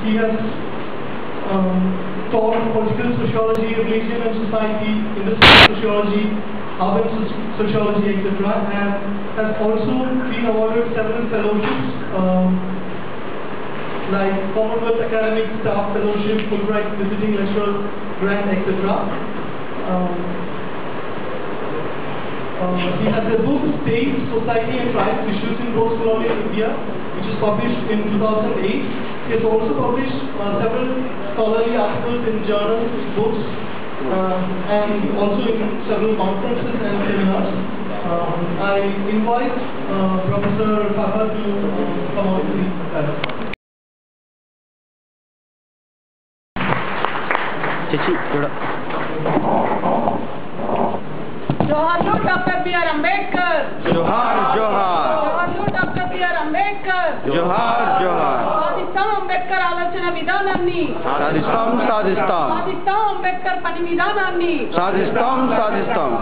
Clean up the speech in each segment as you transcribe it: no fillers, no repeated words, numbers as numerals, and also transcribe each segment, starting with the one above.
He has taught political sociology, religion and society, industrial sociology, urban sociology, etc. and has also been awarded several fellowships like Commonwealth Academic Staff Fellowship, Fulbright Visiting Lecturer Grant, etc. He has a book, State, Society and Tribes, Issues in Post-Colonial India, which is published in 2008. He has also published several scholarly articles in journals, books, and also in several conferences and seminars. I invite Professor Thakur to come on to the panel. Johar Dr. B.R. Ambedkar. Johar Johar. Johar Dr. B.R. Ambedkar. Johar Johar. సాధిస్తాం అంబేద్కర్ ఆలోచన విధానాన్ని. సాధిస్తాం సాధిస్తాం. సాధిస్తాం అంబేద్కర్ పని విధానాన్ని. సాధిస్తాం సాధిస్తాం.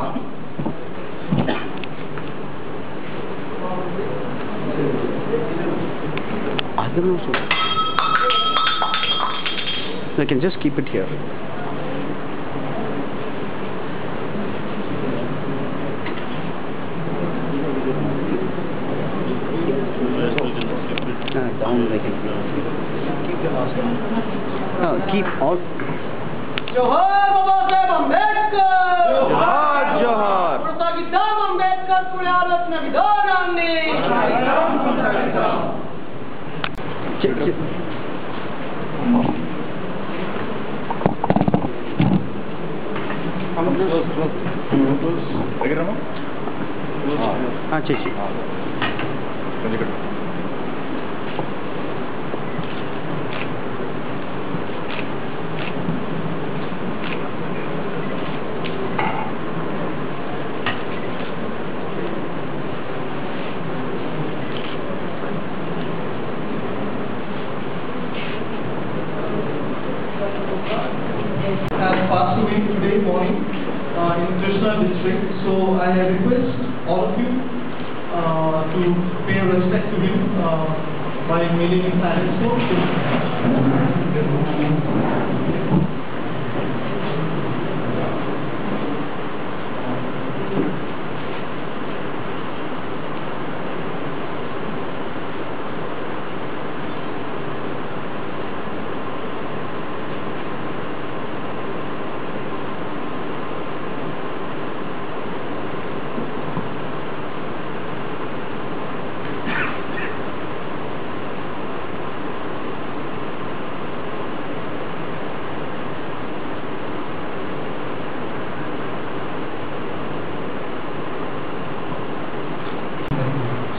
I can just keep it here. Down they can keep the mask on. Keep all. Johar Baba Saheb Ambedkar. Johar Johar. కొనసాగిద్దాం అంబేద్కర్ కుల ఆలోచన విధానాన్ని. చేసి has passed away today morning in Krishna district. So I request all of you to pay respect to him by kneeling in silence.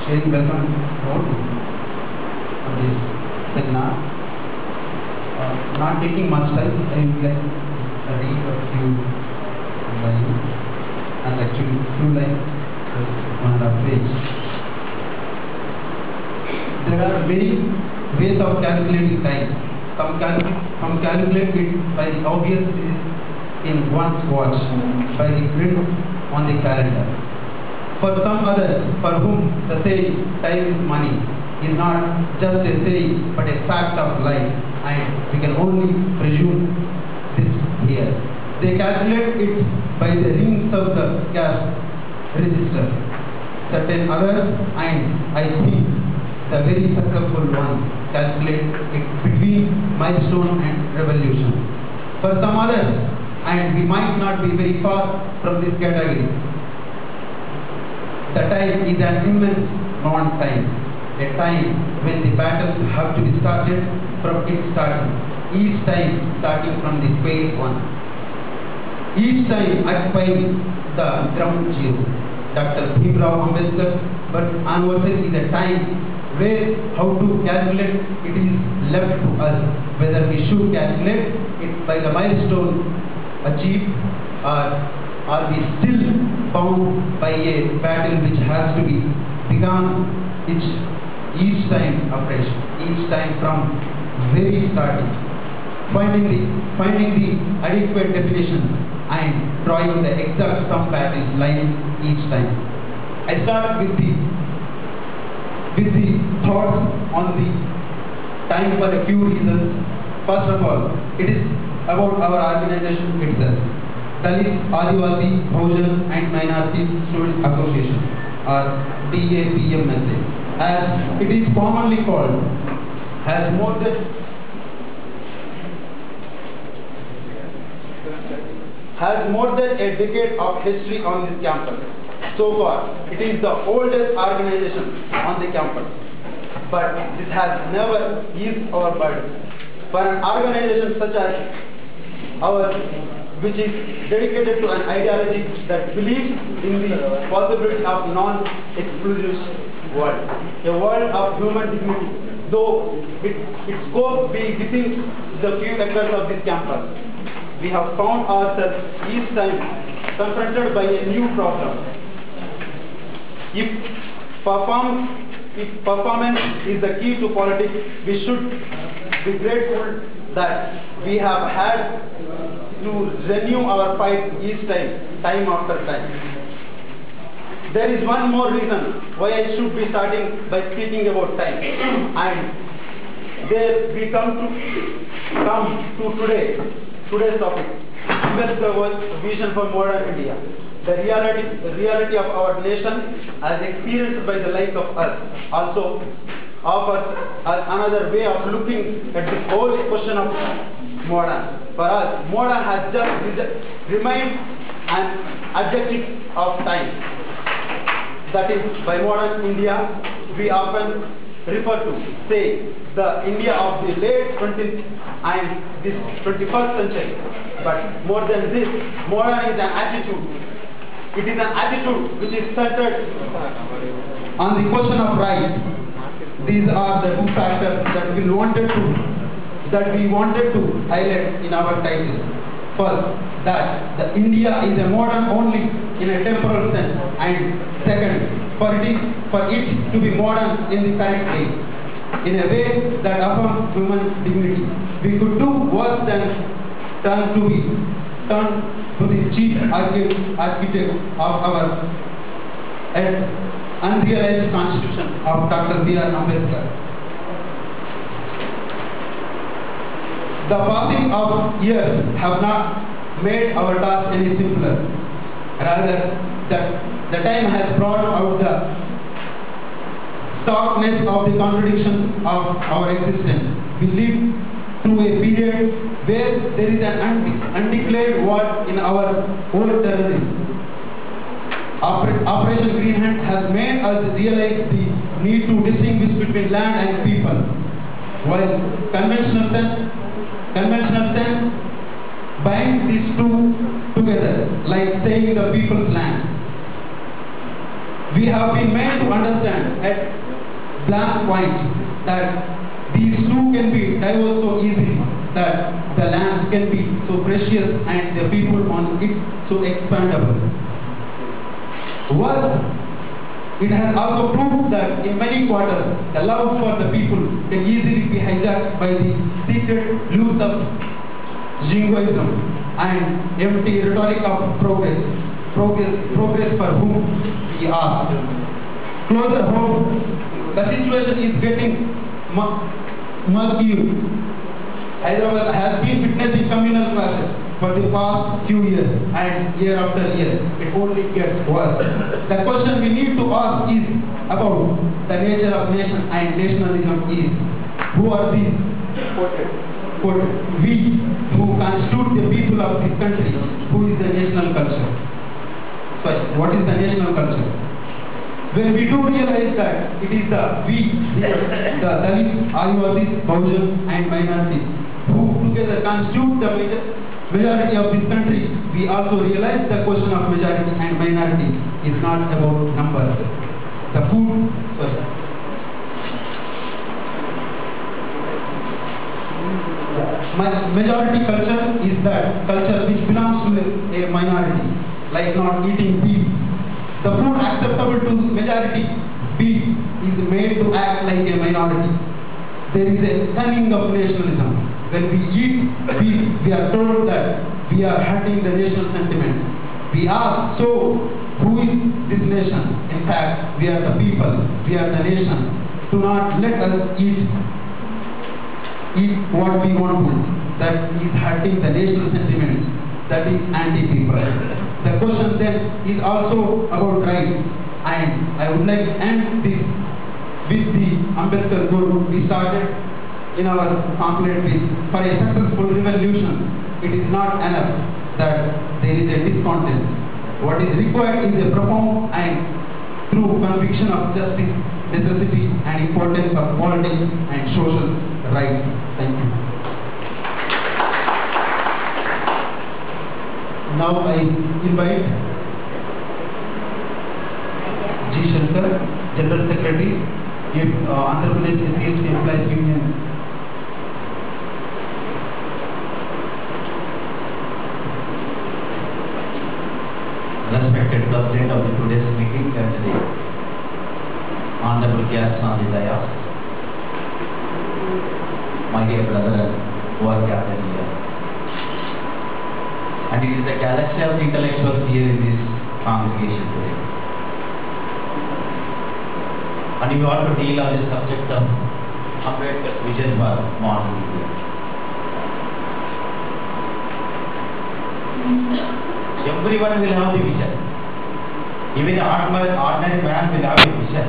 Sharing welcome note on this seminar. Not taking much time, I would like to read a few lines and actually few lines, 1.5 page. There are many ways of calculating time. Some calculate it by the obvious in one's watch, by the grid on the calendar. For some others, for whom the saying time is money is not just a saying but a fact of life, and we can only presume this here. They calculate it by the rings of the cash register. Certain others, and I think the very successful ones, calculate it between milestone and revolution. For some others, and we might not be very far from this category, the time is an immense non-time, a time when the battles have to be started from its starting, each time starting from the square one, each time occupying the ground zero. Dr. Bhimrao Ambedkar but anniversary is a time where how to calculate it is left to us, whether we should calculate it by the milestone achieved or are we still bound by a battle which has to be begun each time afresh, each time from very starting, finding the adequate definition and drawing the exact sum battle line each time. I start with the thoughts on the time for a few reasons. First of all, it is about our organization itself. Dalit, Adivasi, Bahujan and Minority Student Association, or DAPMSA, as it is commonly called, has more than a decade of history on this campus. So far, it is the oldest organization on the campus. But this has never eased our burden. For an organization such as ours, which is dedicated to an ideology that believes in the possibility of non-exclusive world, a world of human dignity, though its scope be within the few acres of this campus, we have found ourselves each time confronted by a new problem. If performance is the key to politics, we should be grateful that we have had to renew our fight each time after time. There is one more reason why I should be starting by speaking about time. And there we come to today's topic, Ambedkar's vision for modern India. The reality of our nation as experienced by the likes of us also offers us another way of looking at the whole question of modern. For us, modern has just remained an adjective of time. That is, by modern India, we often refer to, say, the India of the late 20th and this 21st century. But more than this, modern is an attitude. It is an attitude which is centered on the question of rights. These are the two factors that we wanted to highlight in our title. First, that the India is a modern only in a temporal sense, and second, for it to be modern in the correct way, in a way that affirms human dignity. We could do worse than turn to the chief architect of our unrealized constitution of Dr. B.R. Ambedkar. The passing of years have not made our task any simpler. Rather, the time has brought out the starkness of the contradictions of our existence. We live through a period where there is an undeclared war in our own terrorism. Operation Green Hand has made us realize the need to distinguish between land and people, while conventional sense bind these two together, like saying the people's land. We have been made to understand at blank point that these two can be diverse so easily, that the land can be so precious and the people on it so expandable. Worse, it has also proved that in many quarters, the love for the people can easily be hijacked by the secret lures of jingoism and empty rhetoric of progress for whom we ask. Closer home, the situation is getting murky. Hyderabad has been witnessing communal clashes for the past few years, and year after year, it only gets worse. The question we need to ask is about the nature of nation and nationalism is, who are these? We, who constitute the people of this country, who is the national culture? Sorry, what is the national culture? When we do realize that it is the we, the Dalit, Adivasis, Bahujan and minorities, who together constitute the majority of this country, we also realize the question of majority and minority is not about numbers. The majority culture is that culture which belongs to a minority, like not eating beef. The food acceptable to majority, beef, is made to act like a minority. There is a cunning of nationalism. When we eat beef, we are told that we are hurting the national sentiment. We ask, so who is this nation? In fact, we are the people, we are the nation. Do not let us eat is what we want to, that is hurting the national sentiments, that is anti-people. The question then is also about rights, and I would like to end this with the Ambedkar quote we started in our pamphlet with: for a successful revolution, it is not enough that there is a discontent. What is required is a profound and true conviction of justice, necessity, and importance of politics and social rights. Thank you. Now I invite G. Shankar, General Secretary, Andhra Pradesh CST Employees Union. Respected President of today's meeting and the honorable guests on the dais, my dear brother who are gathered here, and it is a galaxy of intellectuals here in this congregation today, and we want to deal on the subject of Ambedkar's vision for modern India. Everyone will have the vision. Even an ordinary man will have a vision.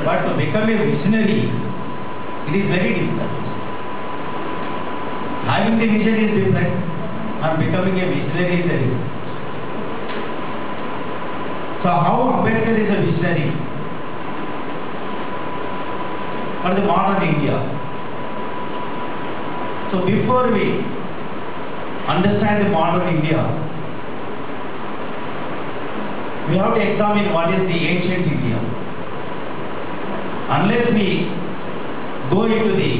But to become a visionary, it is very difficult. Having the vision is different, and becoming a visionary is very different. So how Ambedkar is a visionary for the modern India? So before we understand the modern India, we have to examine what is the ancient India. Unless we go into the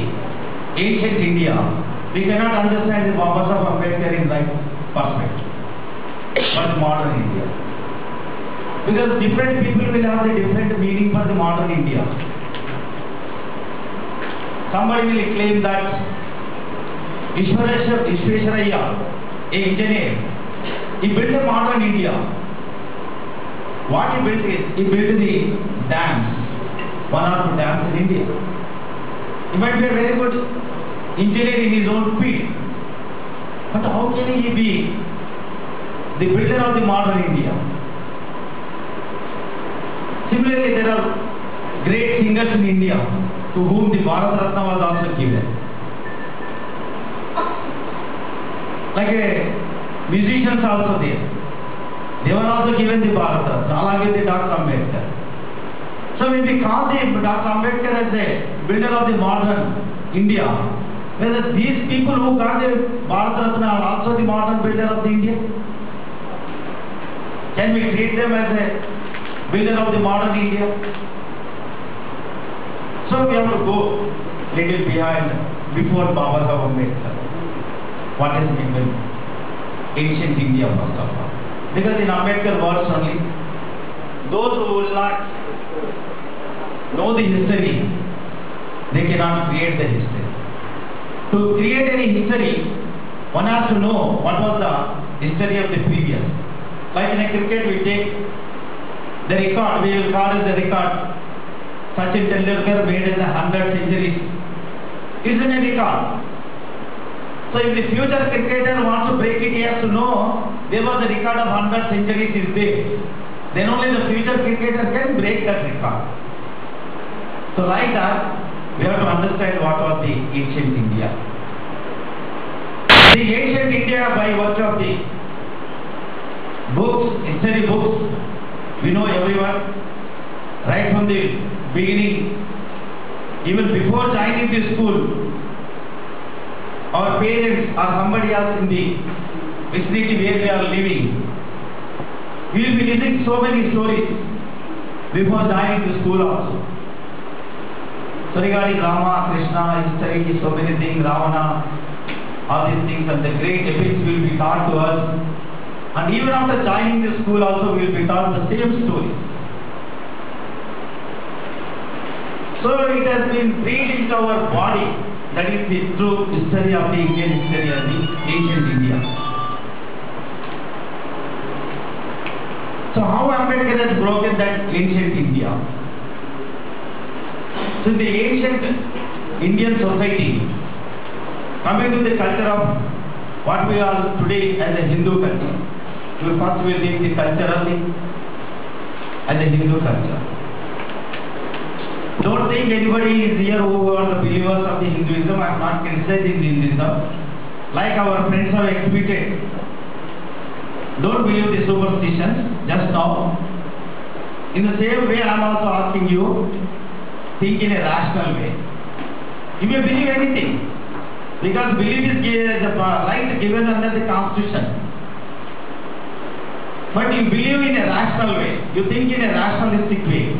ancient India, we cannot understand the purpose of Ambedkar in right perspective. What is modern India? Because different people will have a different meaning for the modern India. Somebody will claim that Vishwesvaraya, an engineer, he built a modern India. What he built is, he built the dams, one or two dams in India. He might be a very good engineer in his own field. But how can he be the builder of the modern India? Similarly, there are great singers in India to whom the Bharat Ratna was also given. Like musicians also there. They were also given the Bharat Ratna, along with the Dr. Ambedkar. So when we call the Dr. Ambedkar as the builder of the modern India, whether these people who got the Bharat Ratna are also the modern builder of the India? Can we treat them as a builder of the modern India? So we have to go little behind, before Baba Saheb Ambedkar. What is meant ancient India first of all? Because in Ambedkar words only, those who will not know the history, they cannot create the history. To create any history, one has to know what was the history of the previous. Like in a cricket, we take the record, we will call it the record. Sachin Tendulkar made in the 100 centuries. Isn't a record. So if the future cricketer wants to break it, he has to know there was a record of 100 centuries is there. Then only the future cricketer can break that record. So like that, we have to understand what was the ancient India. The ancient India, by virtue of the books, history books, we know everyone, right from the beginning, even before joining the school, our parents or somebody else in the vicinity where we are living, we will be listening so many stories before joining the school also. So regarding Rama, Krishna, history, so many things, Ravana, all these things, and the great epics will be taught to us. And even after joining the school also, we will be taught the same stories. So it has been breathed into our body. That is the true history of the Indian history of the ancient India. So how Ambedkar has broken that ancient India? So the ancient Indian society, coming to the culture of what we are today as a Hindu culture. First we will take the culturally as a Hindu culture. Don't think anybody is here who are the believers of the Hinduism. I am not criticizing Hinduism. Like our friends have exhibited, don't believe the superstitions just now. In the same way, I am also asking you, think in a rational way. You may believe anything, because belief is the right given under the Constitution. But you believe in a rational way, you think in a rationalistic way,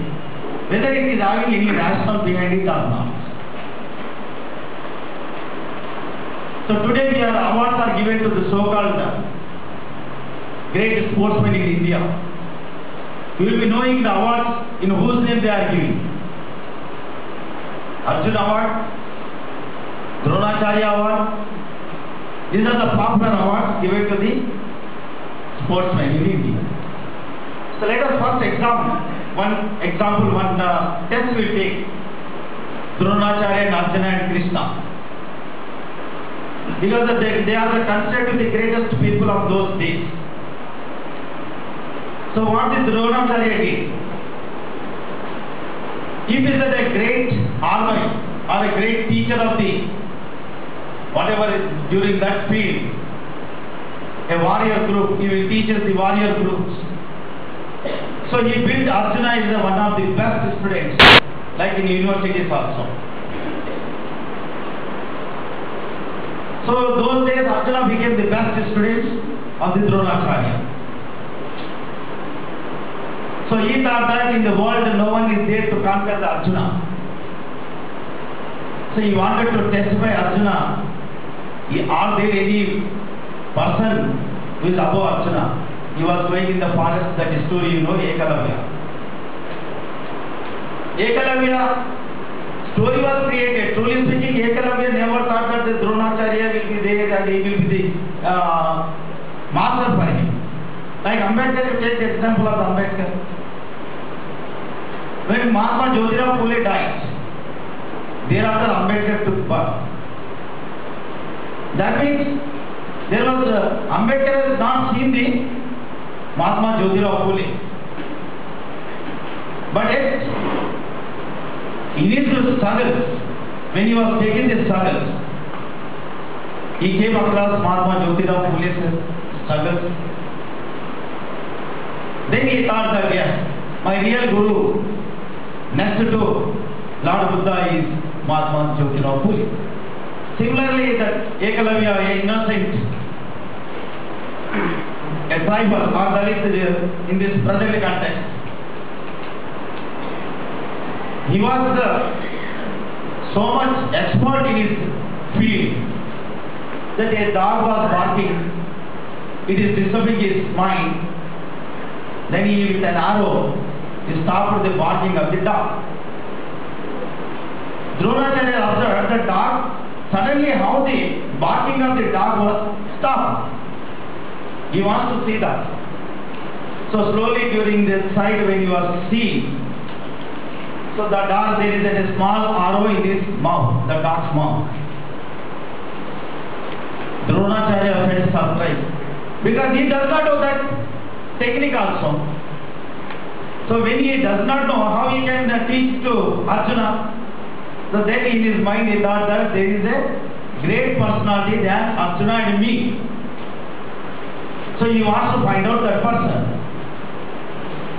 whether it is having any rational behind it or not. So today awards are given to the so-called great sportsmen in India. You will be knowing the awards in whose name they are giving. Arjuna Award, Dronacharya Award. These are the popular awards given to the sportsmen in India. So let us first examine one test we will take. Dronacharya and Arjuna and Krishna. Because they are considered to be the greatest people of those days. So what did Dronacharya did? If he is a great army or a great teacher of the whatever is during that field, a warrior group, he will teach us the warrior groups. So he built Arjuna as one of the best students, like in universities also. So those days Arjuna became the best students of the Dronacharya. So he thought that in the world no one is there to conquer the Arjuna. So he wanted to testify Arjuna, are there any person who is above Arjuna? He was going in the forest, that story you know, Ekalavya. Ekalavya story was created. Truly speaking, Ekalavya never thought that the Dronacharya will be there and he will be the master for him. Like Ambedkar, you take the example of Ambedkar. When Mahatma Jyotirao Phule died, thereafter Ambedkar took birth. That means there was Ambedkar has not seen the Mahatma Jyotirao Phule. But yet, in his struggles, when he was taking the struggles, he came across Mahatma Jyotirao Phule's struggles. Then he thought that yes, my real guru next to Lord Buddha is Mahatma Jyotirao Phule. Similarly, that Ekalavya, an innocent, a tribal or Dalit in this present context, he was so much expert in his field that a dog was barking, it is disturbing his mind. Then he, with an arrow, he stopped the barking of the dog. Dronacharya observed the dog, suddenly how the barking of the dog was stopped. He wants to see that. So slowly during the side when he was seeing, so the dog, there is a small arrow in his mouth, the dog's mouth. Dronacharya felt surprised because he does not know that technique also. So when he does not know how he can teach to Arjuna, so then in his mind he thought that there is a great personality than Arjuna and me. So he wants to find out that person.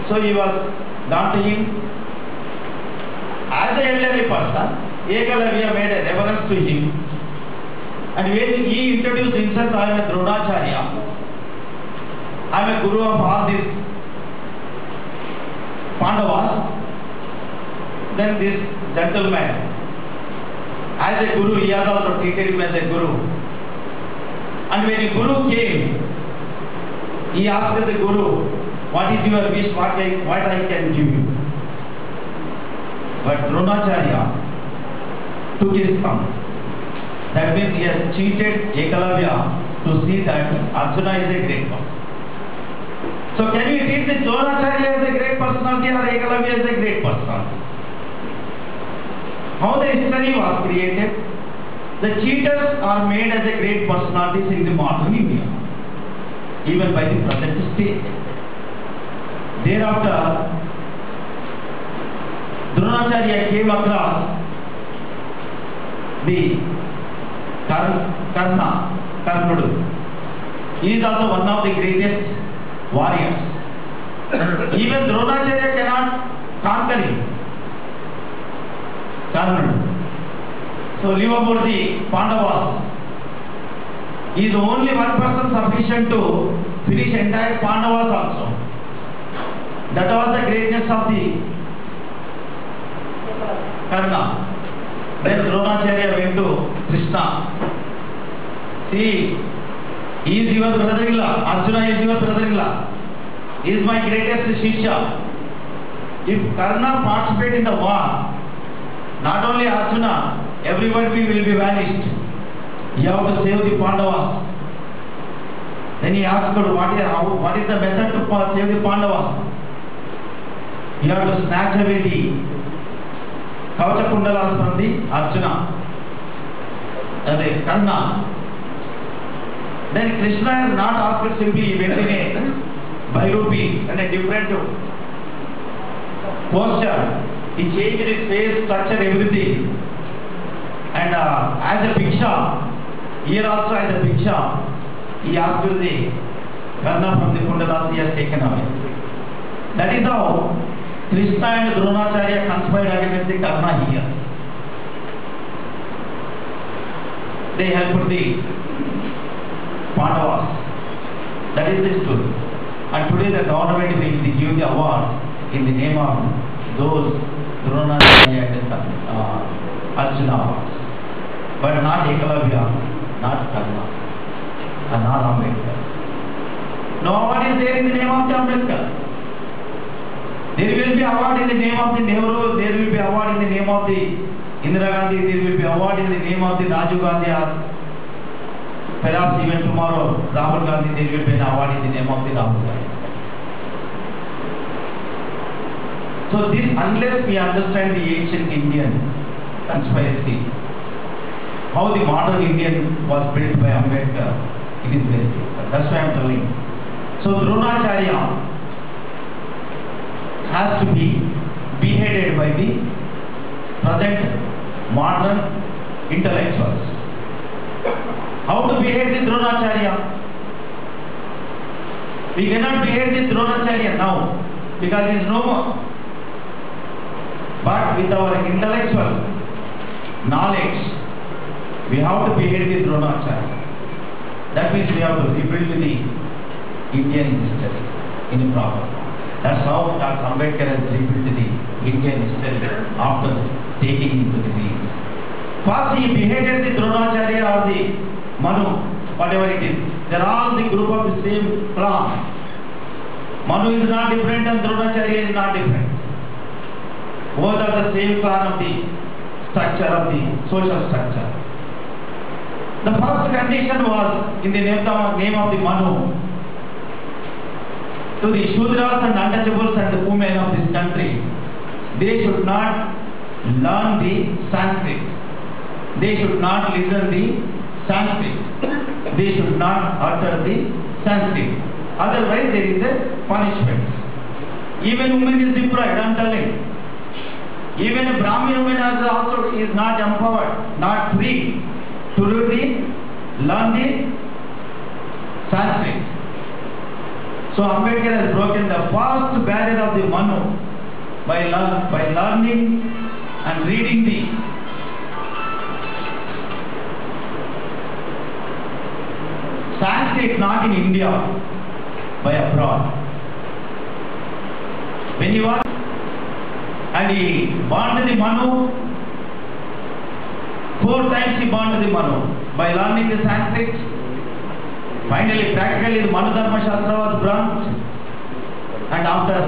So he was gone to him. As an elderly person, Ekalavya made a reverence to him. And when he introduced himself, I am a Dronacharya. I am a guru of all these Pandavas. Then this gentleman, as a guru, he has also treated him as a guru. And when the guru came, he asked the guru, what is your wish, what I can give you? But Dronacharya took his thumb. That means he has cheated Ekalavya to see that Arjuna is a great person. So can we treat the Dronacharya as a great personality or Ekalavya as a great personality? how the history was created. The cheaters are made as a great personalities in the modern India, even by the present state. Thereafter, Dronacharya came across the Karna. He is also one of the greatest warriors. Even Dronacharya cannot conquer him. Karna. So leave about the Pandavas. He is only one person sufficient to finish entire Pandavas also. That was the greatness of the Karna. Then Dronacharya went to Krishna. See, he is your brother-in-law. Arjuna is your brother-in-law. He is my greatest Shishya. If Karna participates in the war, not only Arjuna, everybody will be vanished. You have to save the Pandavas. Then he asked, what is the method to save the Pandavas? You have to snatch away the Kavacha Kundalas from the Arjuna, the Karna. Then Krishna has not asked simply, he went in a Bhairupi and a different posture. He changed his face, structure, everything. And as a Bhiksha, here also as a Bhiksha, he asked the Karna from the Kundalas, he has taken away. That is how Krishna and Dronacharya conspired against the Karna here. They helped the Pandavas. That is the story. And today the government will give the award in the name of those Dronacharya and Arjuna awards. But not Ekalavya, not Karna, and not Ambedkar. No award is there in the name of the Ambedkar. There will be award in the name of the Nehru, there will be award in the name of the Indira Gandhi, there will be award in the name of the Rajiv Gandhi, perhaps even tomorrow, Rahul Gandhi, there will be an award in the name of the Rahul Gandhi. So this, unless we understand the ancient Indian conspiracy, how the modern Indian was built by Ambedkar, it is very difficult. That's why I am telling. So Dronacharya has to be beheaded by the present modern intellectuals. How to behead the Dronacharya? We cannot behead the Dronacharya now because he is no more. But with our intellectual knowledge, we have to behead the Dronacharya. That means we have to rebuild the Indian history in a proper form. That's how Dr. Ambedkar has rebuilt the Indian history after taking into the lead. First he beheaded the Dronacharya or the Manu, whatever it is. They are all the group of the same clan. Manu is not different and Dronacharya is not different. Both are the same clan of the structure of the social structure. The first condition was in the name of the Manu, to the Shudras and untouchables and the women of this country, they should not learn the Sanskrit. They should not listen the Sanskrit. They should not utter the Sanskrit. Otherwise there is a punishment. Even women is deprived, I am telling. Even a Brahmin woman also is not empowered, not free to learn the Sanskrit. So Ambedkar has broken the first barrier of the Manu by learning and reading the Sanskrit, not in India, by abroad. When he was, and he burned the Manu, 4 times he burned the Manu by learning the Sanskrit. Finally, practically, the Manu Dharma Shastra was burnt, and after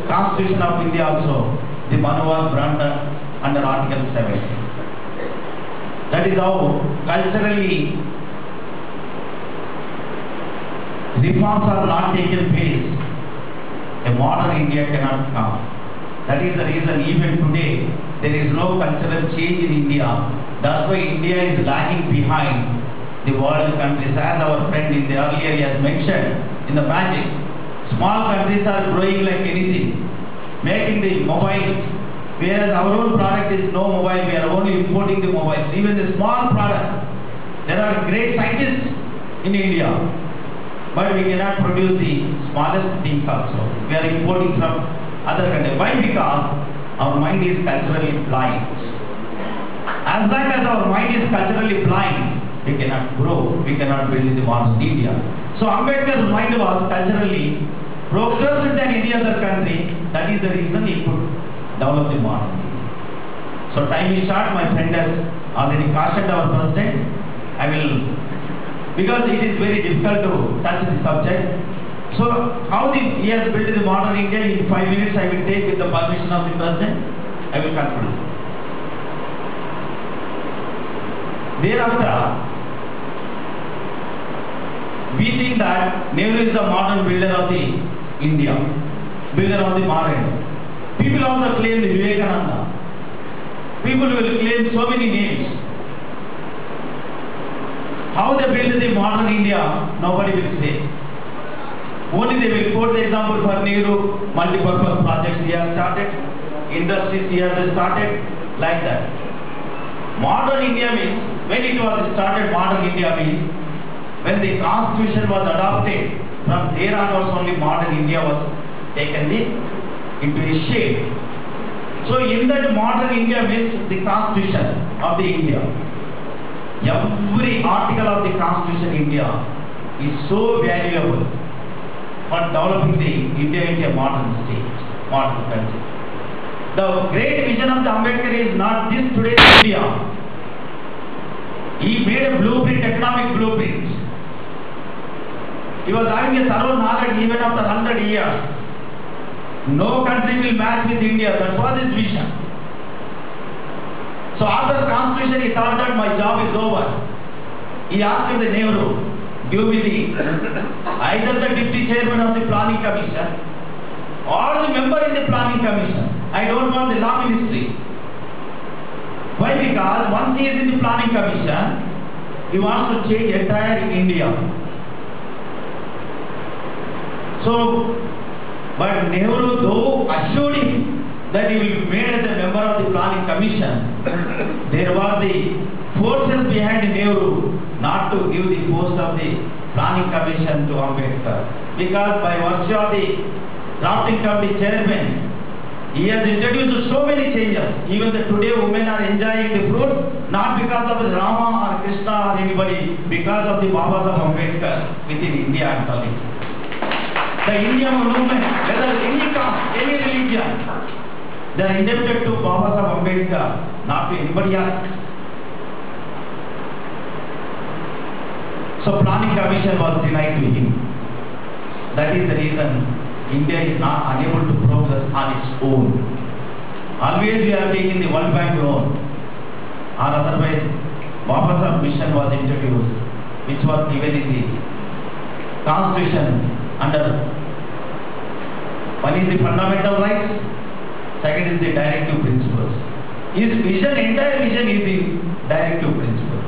Constitution of India also, the Manu was burnt under Article 7. That is how culturally reforms are not taken place. A modern India cannot come. That is the reason even today there is no cultural change in India. That's why India is lagging behind the world countries. As our friend in the earlier he has mentioned in the magic, small countries are growing like anything, making the mobiles, whereas our own product is no mobile, we are only importing the mobiles. Even the small product, there are great scientists in India, but we cannot produce the smallest things also. We are importing from other countries. Why? Because our mind is culturally blind. As long as our mind is culturally blind, we cannot grow, we cannot build the modern India. So Ambedkar's mind was culturally progressive than any other country. That is the reason he could develop the modern India. So time is short. My friend has already cautioned our president. I will, because it is very difficult to touch the subject. So how he has built the modern India, in 5 minutes I will take with the permission of the president. I will conclude. Thereafter, we think that Nehru is the modern builder of the India, builder of the modern. People also claim the Vivekananda. People will claim so many names. How they build the modern India, nobody will say. Only they will quote the example for Nehru, multi-purpose projects he has started, industries he has started, like that. Modern India means, when it was started, modern India means, when the constitution was adopted, from there onwards only modern India was taken into a shape. So in that modern India means the constitution of the India. Every article of the constitution India is so valuable for developing the India into a modern state, modern country. The great vision of the Ambedkar is not this today's India. He made a blueprint, economic blueprint. He was having a thorough knowledge even after 100 years. No country will match with India. That was his vision. So after constitution, he thought that my job is over. He asked the Nehru, give me either the deputy chairman of the planning commission or the member in the planning commission. I don't want the law ministry. Why? Because once he is in the planning commission, he wants to change entire India. So, but Nehru though assured him that he will be made as a member of the planning commission, there was the forces behind Nehru not to give the post of the planning commission to Ambedkar. Because by virtue of the drafting committee chairman, he has introduced so many changes. Even today women are enjoying the fruit, not because of the Rama or Krishna or anybody, because of the Babasaheb Ambedkar within India, I am telling you. The Indian movement, whether any caste, any religion, they are indebted to Babasaheb Ambedkar, not to anybody else. So planning commission was denied to him. That is the reason India is not unable to progress on its own. Always we are taking the World Bank loan, or otherwise Babasaheb mission was introduced, which was given in the constitution under one is the fundamental rights, second is the directive principles. His vision, entire vision is the directive principles.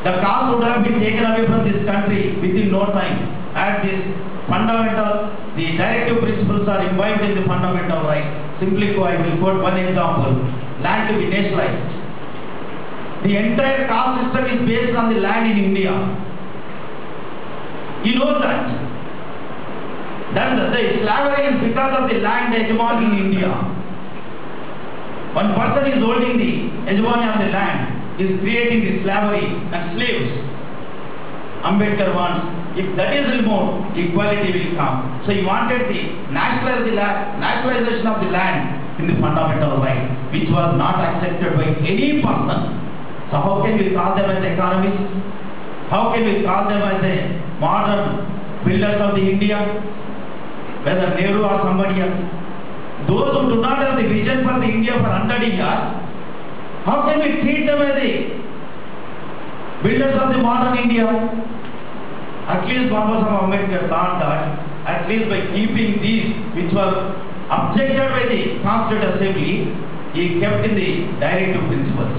The cause would have been taken away from this country within no time. At this fundamental, the directive principles are imbibed in the fundamental rights. Simply I will quote one example: land to be nationalized. The entire caste system is based on the land in India. You know that. Then the slavery is because of the land hegemony in India. One person is holding the hegemony of the land, is creating the slavery and slaves. Ambedkar wants, if that is removed, equality will come. So he wanted the nationalization of the land in the fundamental right, which was not accepted by any person. So how can we call them as economists? How can we call them as a modern builders of the India? Whether Nehru or somebody else. Those who do not have the vision for the India for 100 years, how can we treat them as the builders of the modern India? At least Babasaheb Ambedkar thought that, at least by keeping these which were objected by the Constituent Assembly, he kept in the directive principles.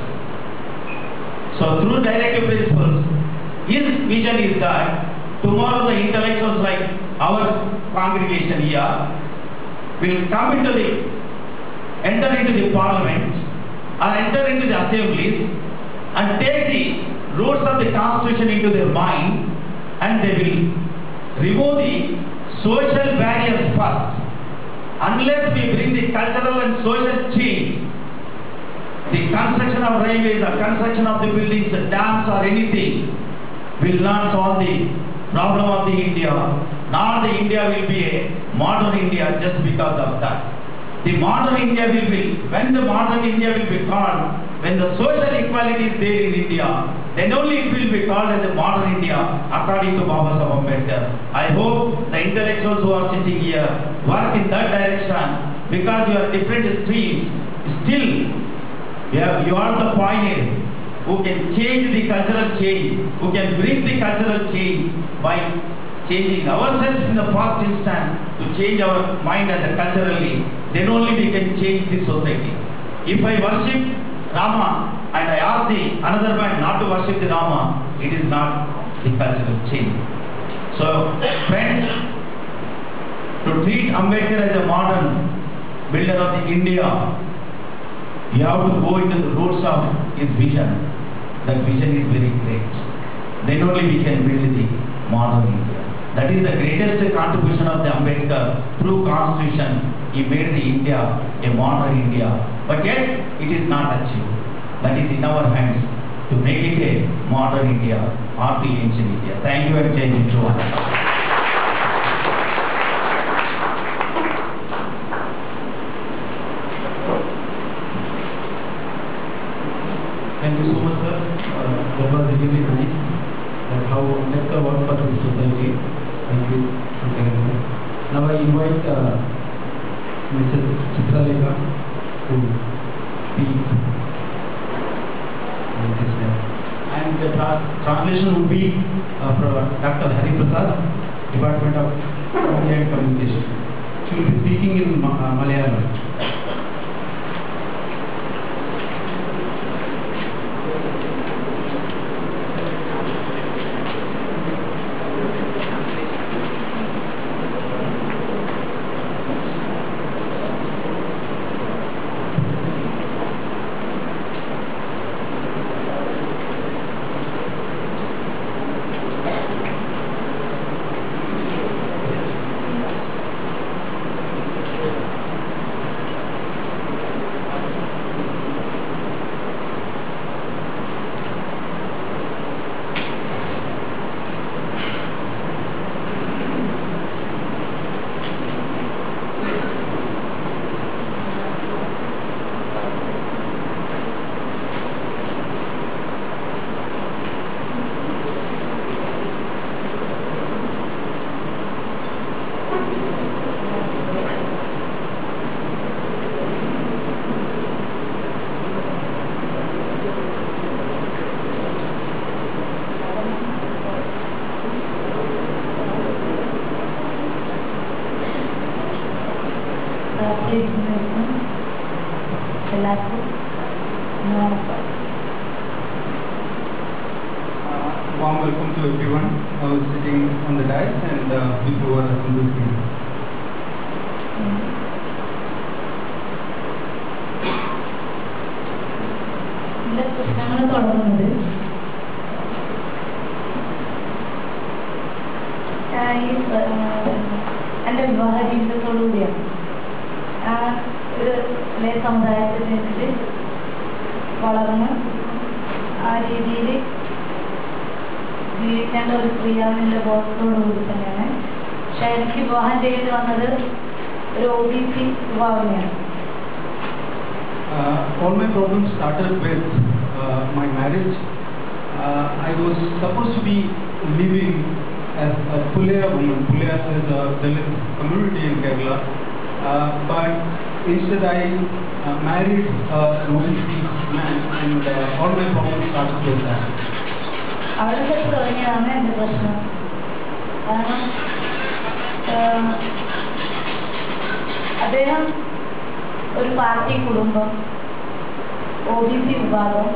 So through directive principles, his vision is that tomorrow the intellectuals like our congregation here will enter into the parliament or enter into the assemblies and take the roots of the constitution into their mind, and they will remove the social barriers first. Unless we bring the cultural and social change, the construction of railways, the construction of the buildings, the dams or anything will not solve the problem of the India. Nor the India will be a modern India just because of that. The modern India will be, when the modern India will be called, when the social equality is there in India, then only it will be called as a modern India according to Baba Saheb Ambedkar. I hope the intellectuals who are sitting here work in that direction, because you are different streams. Still, you are the pioneers who can change the cultural change, who can bring the cultural change by changing ourselves in the past instant to change our mind and culturally. Then only we can change the society. If I worship Rama and I ask another man not to worship the Rama, it is not the cultural change. So, friends, to treat Ambedkar as a modern builder of the India, you have to go into the roots of his vision. That vision is very great. Then only we can build the modern India. That is the greatest contribution of the Ambedkar. Through Constitution, he made the India a modern India. But yet, it is not achieved. That is in our hands to make it a modern India or the ancient India. Thank you and Jai Hind to all. Thank you so much, sir. That was really nice. That how Ambedkar worked for the society. Thank you. Now I invite Mrs. Chitralekha to speak. And the translation would be from Dr. Hari Prasad, Department of Media and Communication. She will be speaking in Malayalam. Warm welcome to everyone who is sitting on the dais and people who are assembled here. എൻ്റെ വിവാഹ ജീവിതത്തോടുകൂടിയാണ് ഒരു ലേ സമുദായത്തിൽ നിന്നിട്ട് വളർന്ന് ആ രീതിയിൽ ജീവിക്കേണ്ട ഒരു സ്ത്രീയാണെന്നുള്ള ബോധത്തോടുകൂടി തന്നെയാണ്. പക്ഷെ എനിക്ക് വിവാഹം ചെയ്യേണ്ടി വന്നത് ഒരു OBC വിഭാഗമാണ്. All my problems started with my marriage. I was supposed to be living as a Pulaya woman. Pulaya is a Dalit community in Kerala. But instead I married an OBC man, and all my problems started with that. അവിടെ വെച്ച് തുടങ്ങിയതാണ് എൻ്റെ പ്രശ്നം. കാരണം അദ്ദേഹം ഒരു party കുടുംബം, OBC വിഭാഗം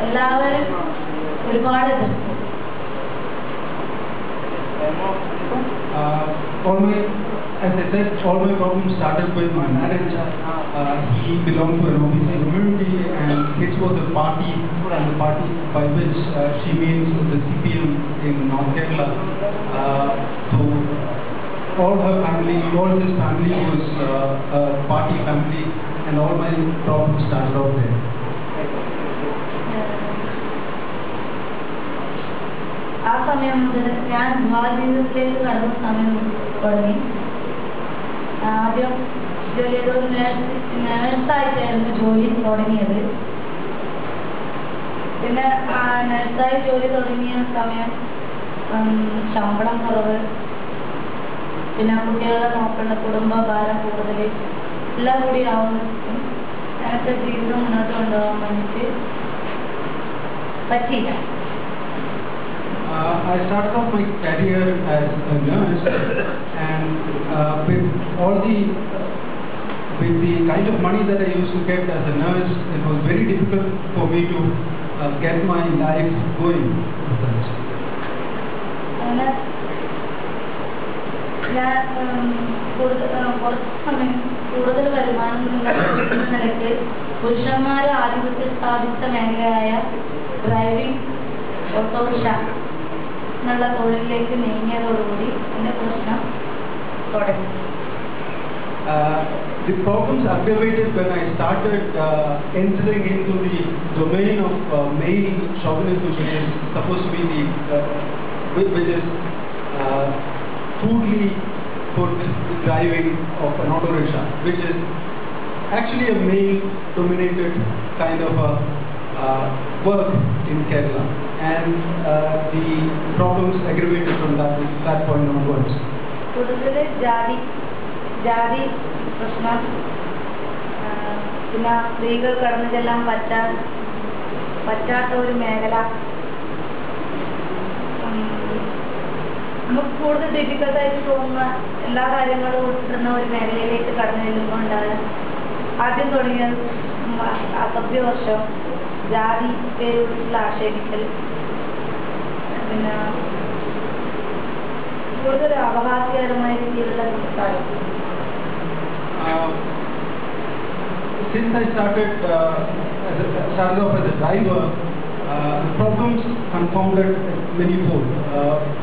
എല്ലാവരും ഒരുപാട് എതിർത്തു. As I said, all my problems started with my marriage. He belonged to an OBC community, and his was the party, and the party by which she means the CPM in North Kerala. So all her family, all his family was a party family, and all my problems started out there. ആ സമയം മുതൽ ഞാൻ വിവാഹ ജീവിതത്തിലേക്ക് കടന്ന സമയം തുടങ്ങി. ആദ്യം ജോലി ചെയ്തൊരു നഴ്സായിട്ടായിരുന്നു ജോലി തുടങ്ങിയത്. പിന്നെ നഴ്സായി ജോലി തുടങ്ങിയ സമയം ശമ്പളം കുറവ്, പിന്നെ കുട്ടികളെ നോക്കേണ്ട കുടുംബഭാരം കൂടുതൽ എല്ലാം കൂടി ആവുമ്പോഴേക്കും എനിക്ക് ജീവിതം മുന്നോട്ട് കൊണ്ടുപോകാൻ വേണ്ടിയിട്ട് പറ്റിയില്ല. I started off my career as a nurse, and with the kind of money that I used to get as a nurse, it was very difficult for me to get my life going. ഞാൻ കുറച്ച് സമയം കൂടുതൽ വരുമാനം നിലയ്ക്ക് പുരുഷന്മാരെ ആധിപത്യം സ്ഥാപിച്ച മേഖലയായ ഡ്രൈവിംഗ്, ഓട്ടോറിക്ഷ എന്നുള്ള തൊഴിലിലേക്ക് നീങ്ങിയതോടുകൂടി എൻ്റെ പ്രശ്നം തുടങ്ങി. The problems aggravated when I started entering into the domain of male chauvinism, which is supposed to be which is fully for driving of an auto rickshaw, which is actually a male-dominated kind of a work in Kerala, and the problems aggravated from that point onwards. കൂടുതൽ ജാതി പ്രശ്നം, പിന്നെ സ്ത്രീകൾ കടന്നു ചെല്ലാൻ പറ്റാത്ത ഒരു മേഖല, നമുക്ക് കൂടുതൽ ഡിഫിക്കൽട്ടായിട്ട് തോന്നുന്ന എല്ലാ കാര്യങ്ങളും ഉൾപ്പെടുന്ന ഒരു മേഖലയിലേക്ക് കടന്നു ചെല്ലുമ്പോൾ ഉണ്ടായ ആദ്യം തുടങ്ങിയ അസഭ്യവർഷം, ജാതി പേരുള്ള ആക്ഷേപിക്കൽ, പിന്നെ കൂടുതൽ അപഹാസ്യകരമായ രീതിയിലുള്ള സംസ്കാരം. Since I started off as a driver, problems confounded manifold.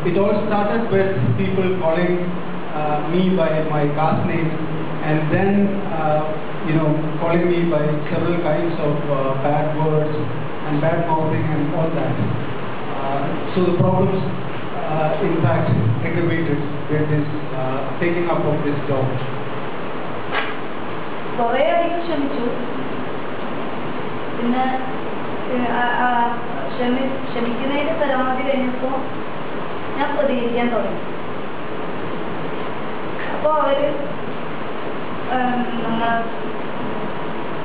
It all started with people calling me by my caste name, and then calling me by several kinds of bad words and bad mouthing and all that. So the problems in fact aggravated with this taking up of this job. കുറേ അധികം ശ്രമിച്ചു. പിന്നെ ക്ഷമിക്കുന്നതിന് പരമാവധി കഴിഞ്ഞപ്പോൾ ഞാൻ പ്രതികരിക്കാൻ തുടങ്ങി. അപ്പോൾ അവർ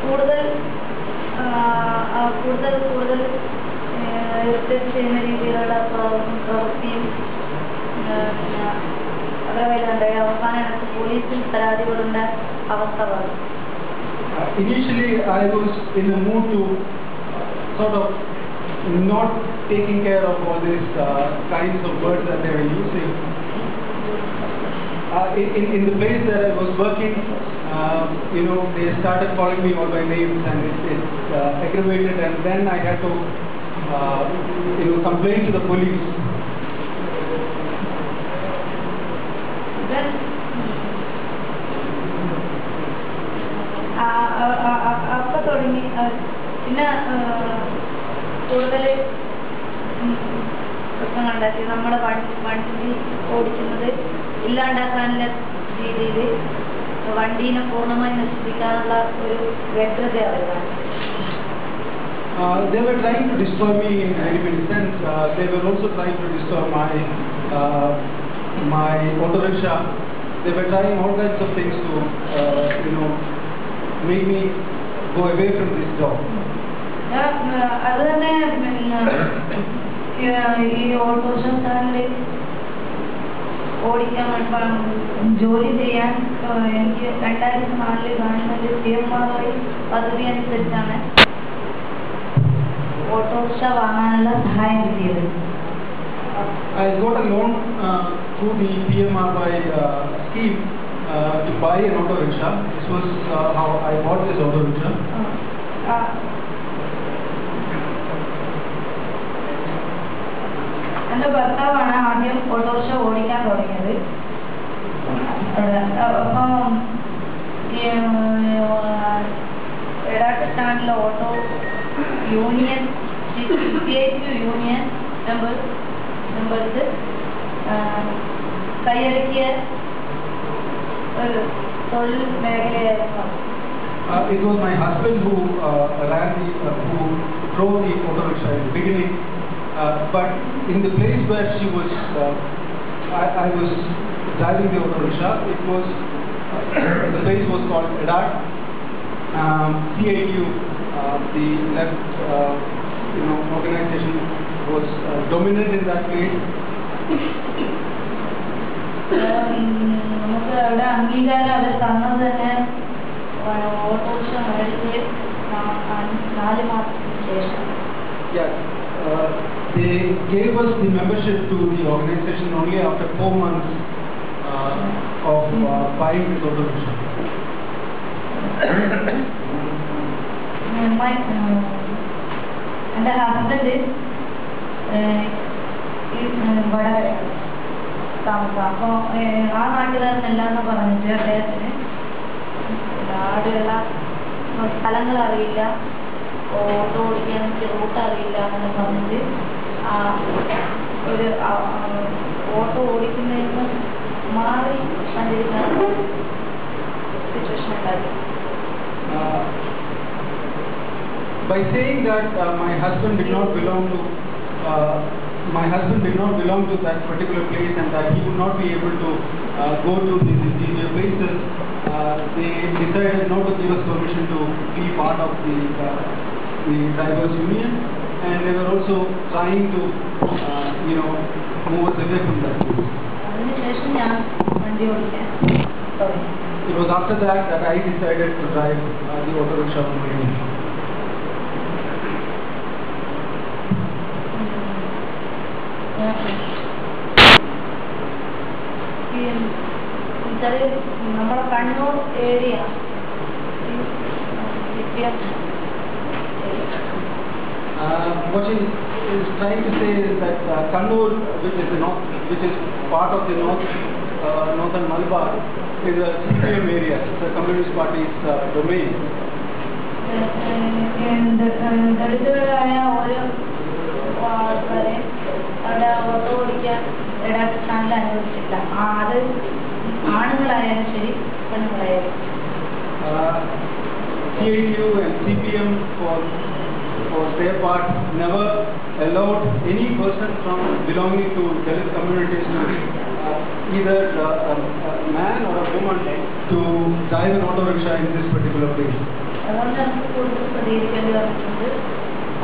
കൂടുതൽ ഇറിറ്റേറ്റ് ചെയ്യുന്ന രീതിയിലുള്ള പ്രവൃത്തിയും അതേപോലെ അവസാനം എനിക്ക് പോലീസിൽ പരാതി കൊടുക്കേണ്ട അവസ്ഥ വന്നു. Initially, I was in a mood to sort of not taking care of all these kinds of words that they were using. In the place that I was working, they started calling me all by names, and it aggravated, and then I had to complain to the police. അപ്പൊ തുടങ്ങി പിന്നെ കൂടുതൽ പ്രശ്നങ്ങളുണ്ടാക്കി. നമ്മുടെ വണ്ടി ഓടിക്കുന്നത് ഇല്ലാണ്ടാക്കാനുള്ള രീതിയിൽ വണ്ടീനെ പൂർണ്ണമായി നശിപ്പിക്കാനുള്ള ഒരു വ്യഗ്രത അവരാണ്. They were trying to destroy me in very many sense. They were also trying to destroy my auto rickshaw. They were trying all kinds of things to make me go away from this job. അത് തന്നെ ഈ autorickshaw സ്റ്റാൻഡിൽ ഓടിക്കാൻ ജോലി ചെയ്യാൻ എനിക്ക് 2004 government CMRI പദ്ധതി അനുസരിച്ചാണ് ഓട്ടോറിക്ഷ വാങ്ങാനുള്ള സഹായം കിട്ടിയത്. I got a loan through the PMRY scheme to buy an auto rickshaw. This was how I bought this auto rickshaw. എൻ്റെ ഭർത്താവാണ് ആദ്യം ഓട്ടോറിക്ഷ ഓടിക്കാൻ തുടങ്ങിയത്. അപ്പം എടാട്ട് സ്റ്റാൻഡിലെ auto union CITU union members കൈയടക്കിയ ഒരു തൊഴിൽ മേഖലയായിരുന്നു. It was my husband who drove the auto rickshaw in the beginning, but in the place where she was, I was driving the auto rickshaw. It was the place was called EDAT. CITU, the left, organization was dominant in that place. നമുക്ക് അവിടെ അംഗീകാരം അവർ തന്നത് തന്നെ autorickshaw മേടിച്ച് 4 മാസത്തിന് ശേഷം. Yes, they gave us the membership to the organization only after 4 months of buying this auto rickshaw. എൻ്റെ husband Vadakara താമസം. അപ്പോൾ ആ നാട്ടുകാരനല്ലാന്ന് പറഞ്ഞിട്ട് അദ്ദേഹത്തിന് നാടുള്ള സ്ഥലങ്ങൾ അറിയില്ല, ഓട്ടോ ഓടിക്കാൻ എനിക്ക് റൂട്ട് അറിയില്ല എന്ന് പറഞ്ഞിട്ട് ഒരു ഓട്ടോ ഓടിക്കുന്നതിന് മാറി സഞ്ചരിക്കുന്ന സിറ്റുവേഷൻ ഉണ്ടായി. By saying that my husband did not belong to that particular place and that he would not be able to go to these interior places, they decided not to give us permission to be part of the drivers union, and they were also trying to move us away from that place. അതിനുശേഷം ഞാൻ വണ്ടി ഓടിക്കാൻ തുടങ്ങി. It was after that I decided to drive the auto rickshaw on my own. നമ്മുടെ Kannur area what she is trying to say is that Kannur, which is part of the northern Malabar, is a CPM area, the Communist Party's domain. ദളിതരായ ഓരോ ആൾക്കാരെ അവിടെ auto ഓടിക്കാൻ എടാട്ട് സ്റ്റാൻഡിൽ അനുവദിച്ചില്ല. അത് ആണുങ്ങളായാലും ശരി പെണ്ണുങ്ങളായാലും. CITU and CPM for their part never allowed any person from belonging to Dalit communities to either a man or a woman to drive an auto rickshaw in this particular place. അതുകൊണ്ട് നമുക്ക് കൂടുതൽ പ്രതികരിക്കേണ്ടി വന്നിട്ടുണ്ട്.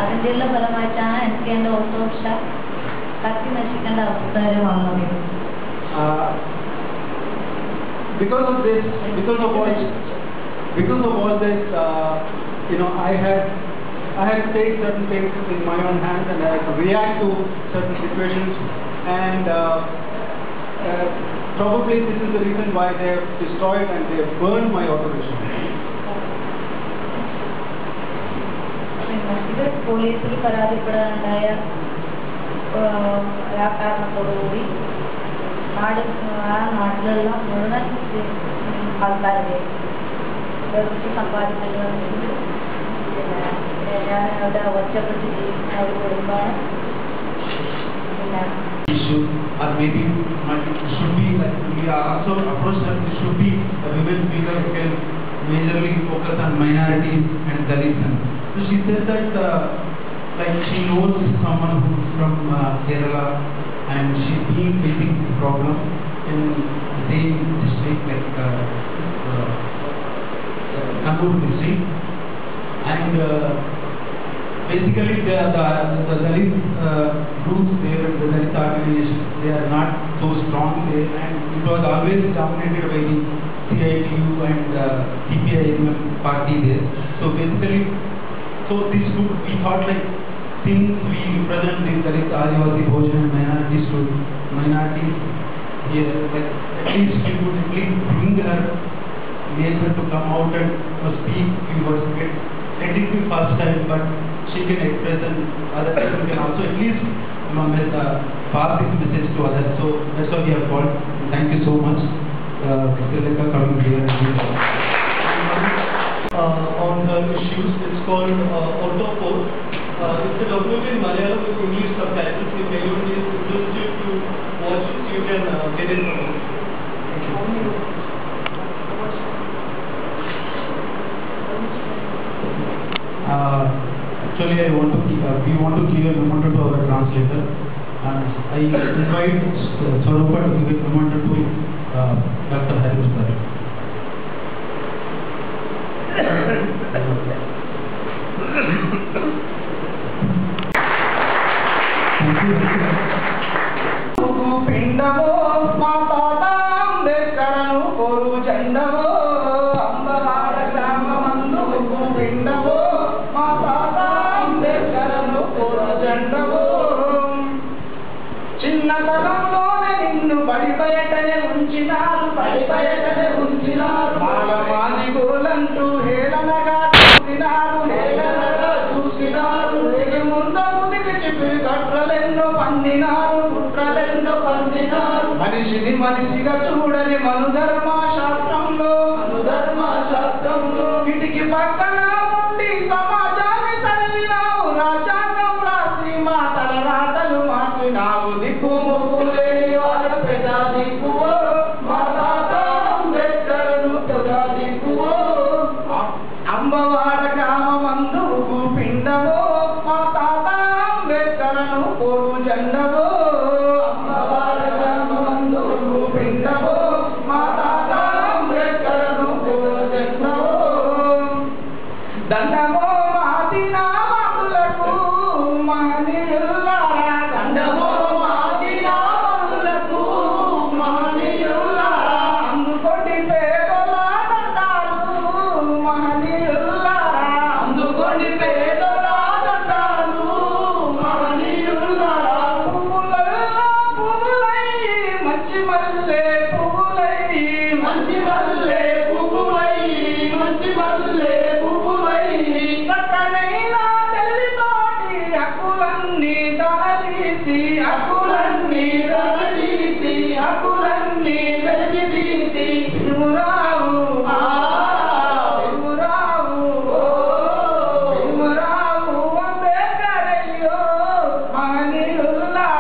അതിൻ്റെ എല്ലാ ഫലമായിട്ടാണ് എനിക്ക് എൻ്റെ autorickshaw കത്തി നശിക്കേണ്ട അവസ്ഥ വരെ വന്നത്. Because of all this, I had to take certain things in my own hands and I had to react to certain situations, and probably this is the reason why they have destroyed and they have burned my auto rickshaw. ഇത് പോലീസിൽ പരാതിപ്പെടാനുണ്ടായ കാരണത്തോടുകൂടി നാട്ടിലുള്ള മുഴുവൻ ആൾക്കാരുടെയും സമ്പാദിക്കേണ്ടി വന്നിട്ടുണ്ട്. ഞാൻ അവിടെ ഒറ്റപ്പെട്ട് ജീവിക്കുന്ന ഒരു കുടുംബമാണ്. പിന്നെ issue, or maybe it should be like we are also approached that it should be a women figure who can majorly focus on minorities and Dalits. So she said that like she knows someone who's from Kerala and she's been facing this problem in the same district like Kannur district, and basically the Dalit groups there, the Dalit organizations, they are not so strong there, and it was always dominated by the CITU and CPI party there. So basically, so this group, we thought like, since we represent the Dalit, Adivasi, Bhojan, minorities to minorities here, like at least we would at least bring her nature to come out and speak few words. Let it be first time, but she can express and other people can also at least pass this message to others. So that's why we have called. Thank you so much, Mr. Lekha, coming here. On her issues, it's called Autoport. It's a documentary in Malayalam with English subtitles. If anyone is interested to watch it, you can get it from us. Thank you. Actually, we want to give a memento to our translator. I invite Swarupa to give a memento to Dr. Harris sir. చిన్నతనంలోనే నిన్ను బడిబయటనే ఉంచినారు మానవాది గోలంటూ హేళనగా చూసినారు ముందకు దిగి కట్రలెన్నో పండినారు మనిషిని మనిషిగా చూడని మనుధర్మశాస్త్రంలో ఇటికి పక్కన ఉండి సమాజాన్ని తల్లినావు రాజ్యాంగం రాసి మాటల రాతలు మార్చినావు దిక్కు ముగ్గులేని వాళ్ళ పెద్ద దిక్కువో మా తాత అంబేద్కర్ను పెద్ద దిక్కువో అంబవాడ గ్రామమందు పిండవో మా తాత అంబేద్కర్ను కోరు జెండవో అంబవాడ గ్రామమందు పిండవో మా తాత అంబేద్కర్ను కోరు జెండవో దండమో మాదినా మనులకు మహనీయులారా దండమో మాదినా మనులకు మహనీయులారా అందుకోటి పేదల దండాలు మహనీయులారా అందుకోటి పేదల దండాలు మహనీయులారా పువ్వులై మంచి మల్లె పువ్వులై కట్టనైనా తల్లితోటి హక్కులన్నీ తలదీసి భీమురావు అంబేద్కరయ్యో మహనీయులారా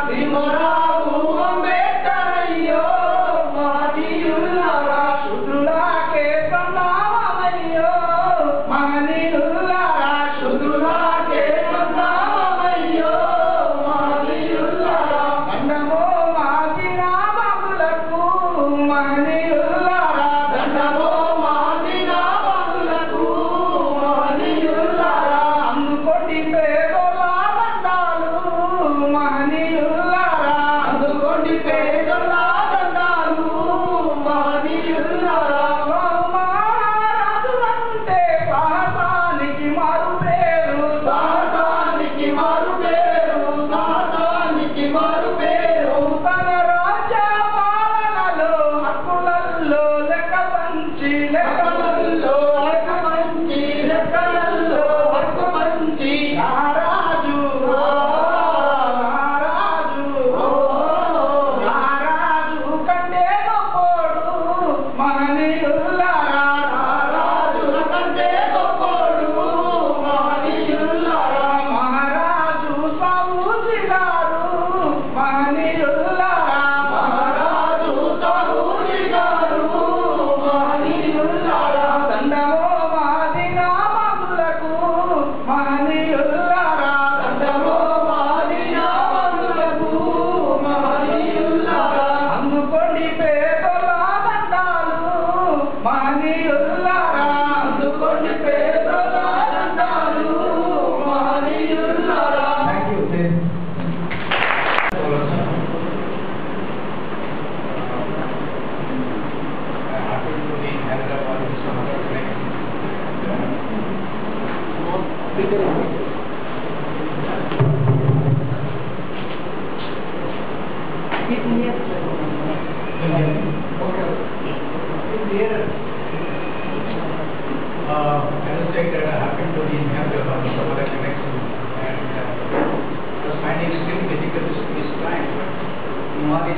భీమురావు అంబేద్కరయ్యో మహనీయులారా శుద్ధులాకే ప్రణామమయ్యో మహనీయులారా శుద్ధులాకే ప్రణామమయ్యో మహనీయులారా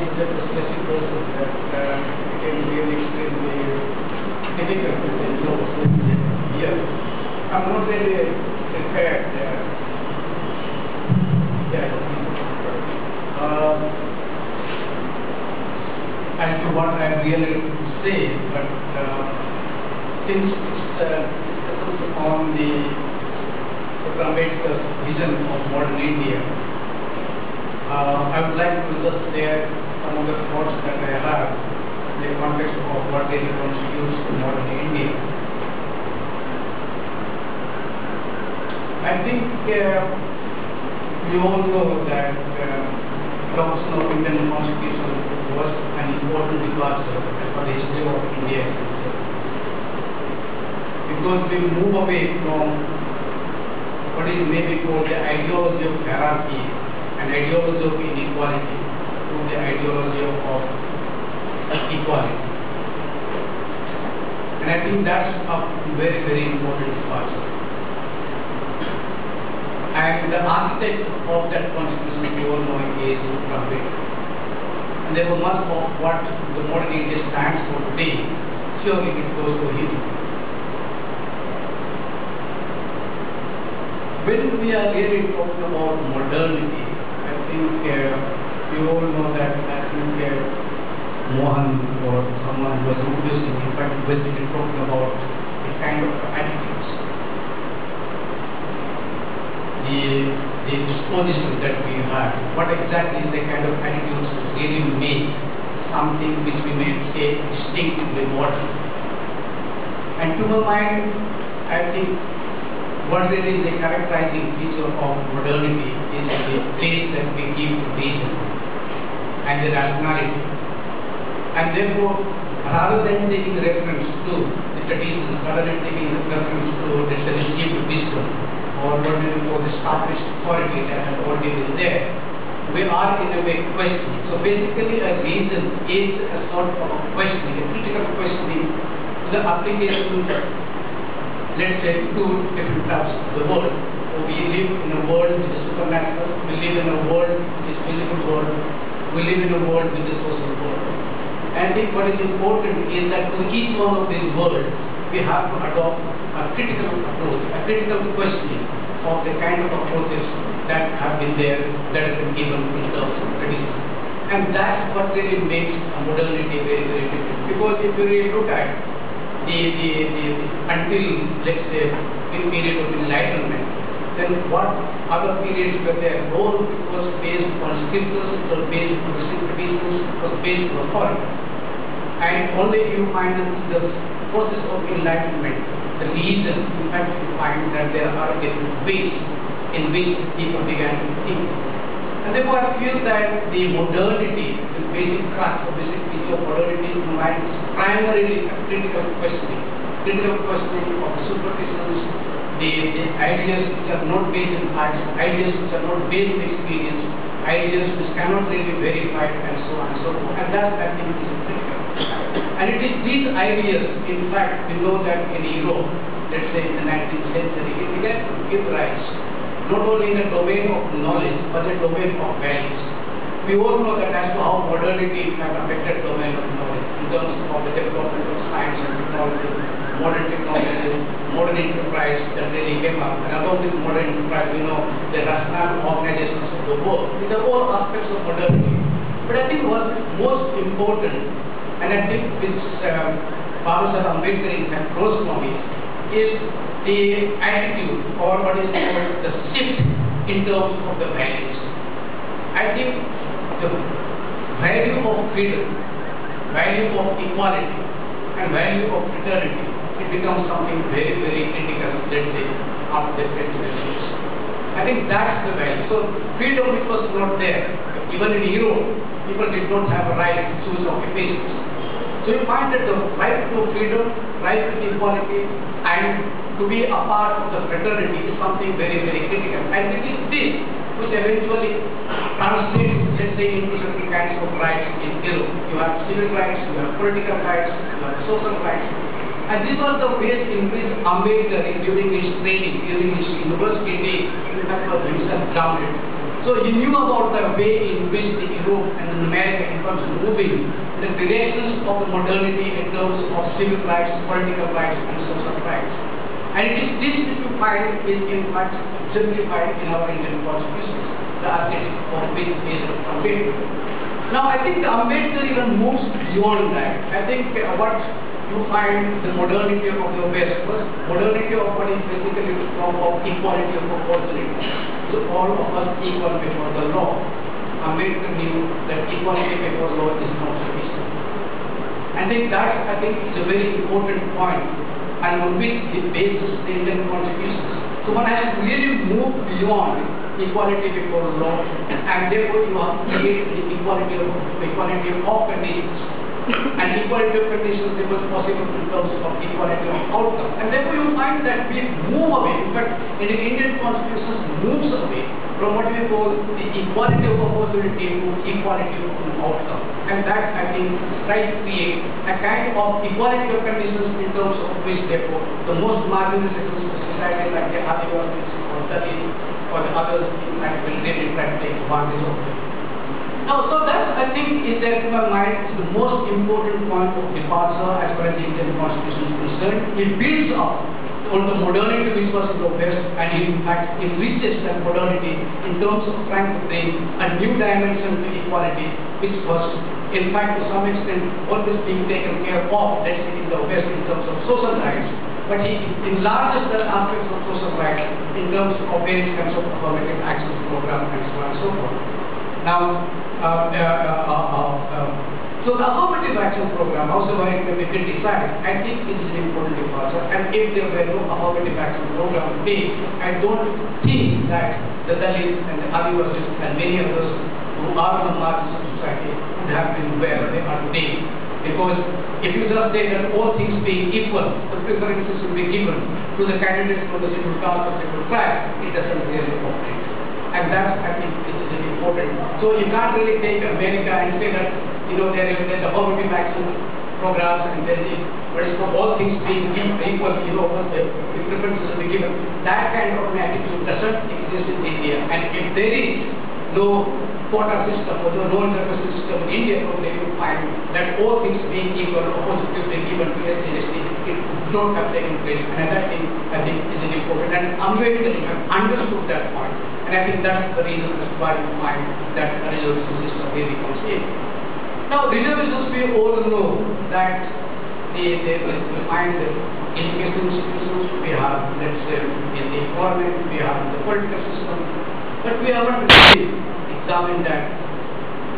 is such a specific person that it can really extremely difficult to say no here. I'm not really prepared as to what I really say, but since it's on the Ambedkar's vision of modern India, I would like to just share some of the thoughts that I have in the context of what really constitutes modern India. I think we all know that adoption of Indian Constitution was an important departure for the history of India, because we move away from what is maybe called the ideology of hierarchy and ideology of inequality to the ideology of equality. And I think that's a very, very important departure. And the architect of that constitution, we all know, is Ambedkar. And therefore much of what the modern India stands for today, surely it goes to him. When we are really talking about modernity, I think you all know that Mohan or someone who was introducing, in fact, basically talking about the kind of attitudes, the disposition that we have. What exactly is the kind of attitudes to really make something which we may say distinctively modern? And to my mind, I think what really is the characterizing feature of modernity is the place that we give to reason and the rationality. And therefore, rather than taking reference to the traditions, rather than taking reference to the received wisdom or what we call the established authority that has already been there, we are in a way questioning. So basically, a reason is a sort of a questioning, a critical questioning to the application, let's say, to different types of the world. So we live in a world which is supernatural, we live in a world which is physical world, we live in a world which is social world. And I think what is important is that for each one of these worlds, we have to adopt a critical approach, a critical questioning of the kind of approaches that have been there, that have been given in terms of tradition. And that's what really makes modernity very, very different. Because if you really look at until, let's say, the period of enlightenment, then what other periods were there? All was based on scriptures, it was based on traditions, it was based on authority. And only you find that the process of enlightenment, the reason, in fact, you find that there are different ways in which people began to think. And therefore, I feel that the modernity, the basic crux or basic feature of modernity provides primarily a critical questioning of the superstitions, the ideas which are not based in facts, ideas which are not based in experience, ideas which cannot really be verified, and so on and so forth. And that, I think, is critical. And it is these ideas, in fact, we know that in Europe, let's say in the 19th century, it began to give rise not only in the domain of knowledge, but the domain of values. We all know that as to how modernity has affected the domain of knowledge in terms of the development of science and technology, modern enterprise that really came up. And along with modern enterprise, we know the rational organizations of the world. These are all aspects of modernity. But I think what's most important, and I think which Baba Saheb Ambedkar in fact grows from it, is the attitude or what is called the shift in terms of the values. I think the value of freedom, value of equality, and value of fraternity, it becomes something very, very critical, let's say, after the 20th century. I think that's the value. So freedom, which was not there, even in Europe, people did not have a right to choose occupations. So you find that the right to freedom, right to equality, and to be a part of the fraternity is something very, very critical. And it is this which eventually translates, let's say, into certain kinds of rights in Europe. You have civil rights, you have political rights, you have social rights. And these are the ways in which Ambedkar, during his training, during his university days, in fact, was himself grounded. So he knew about the way in which the Europe and America was moving the directions of the modernity in terms of civil rights, political rights, and social rights. And it is this which you find is in fact exemplified in our Indian constitution, the article of which is Ambedkar. Now I think the Ambedkar even moves beyond that. I think what you find the modernity of the West was modernity of what is basically the form of equality of opportunity. So all of us equal before the law. Ambedkar knew that equality before law is not sufficient. I think that is a very important point, and on which it bases the Indian constitution. So one has to really move beyond equality before law, and therefore you have to create the equality of conditions. And equality of conditions becomes possible in terms of equality of outcome. And therefore you find that we move away, in fact, in the Indian constitution moves away from what we call the equality of opportunity to equality of outcome. And that, I think, tries to create a kind of equality of conditions in terms of which, therefore, the most marginal sections of society, like the Adivasis or Dalits or the others, in fact, will really try to take advantage of it. Now, so that, I think, is there to my mind is the most important point of departure as far as the Indian constitution is concerned. It builds up on the modernity which was in the West, and in fact enriches that modernity in terms of trying to bring a new dimension to equality, which was in fact to some extent always being taken care of, let's say in the West in terms of social rights. But he enlarges that aspects of social rights in terms of various kinds of affirmative action program and so on and so forth. Now, so the affirmative action program, however it may be criticized, I think it is an important departure. And if there were no affirmative action program today, I don't think that the Dalits and the Adivasis and many others who are on the margins of society would have been where they are today. Because if you just say that all things being equal, the preferences will be given to the candidates for the civil caste or civil tribe, it doesn't really operate. And that, I think, is important. So you can't really take America and say that, there's affirmative action programs and then for all things being equal, the preferences will be given. That kind of an attitude doesn't exist in India. And if there is no quota system or no reservation system in India, probably you find that all things being equal, oppositively given to SGST, it would not have taken place. And that thing, I think, is important. And Ambedkar understood that point. And I think that's the reason as why you find that a reservation system really comes in. Now, reservations, we all know that we find the education institutions, we have, let's say, in the economy, we have in the political system, but we haven't really examined that.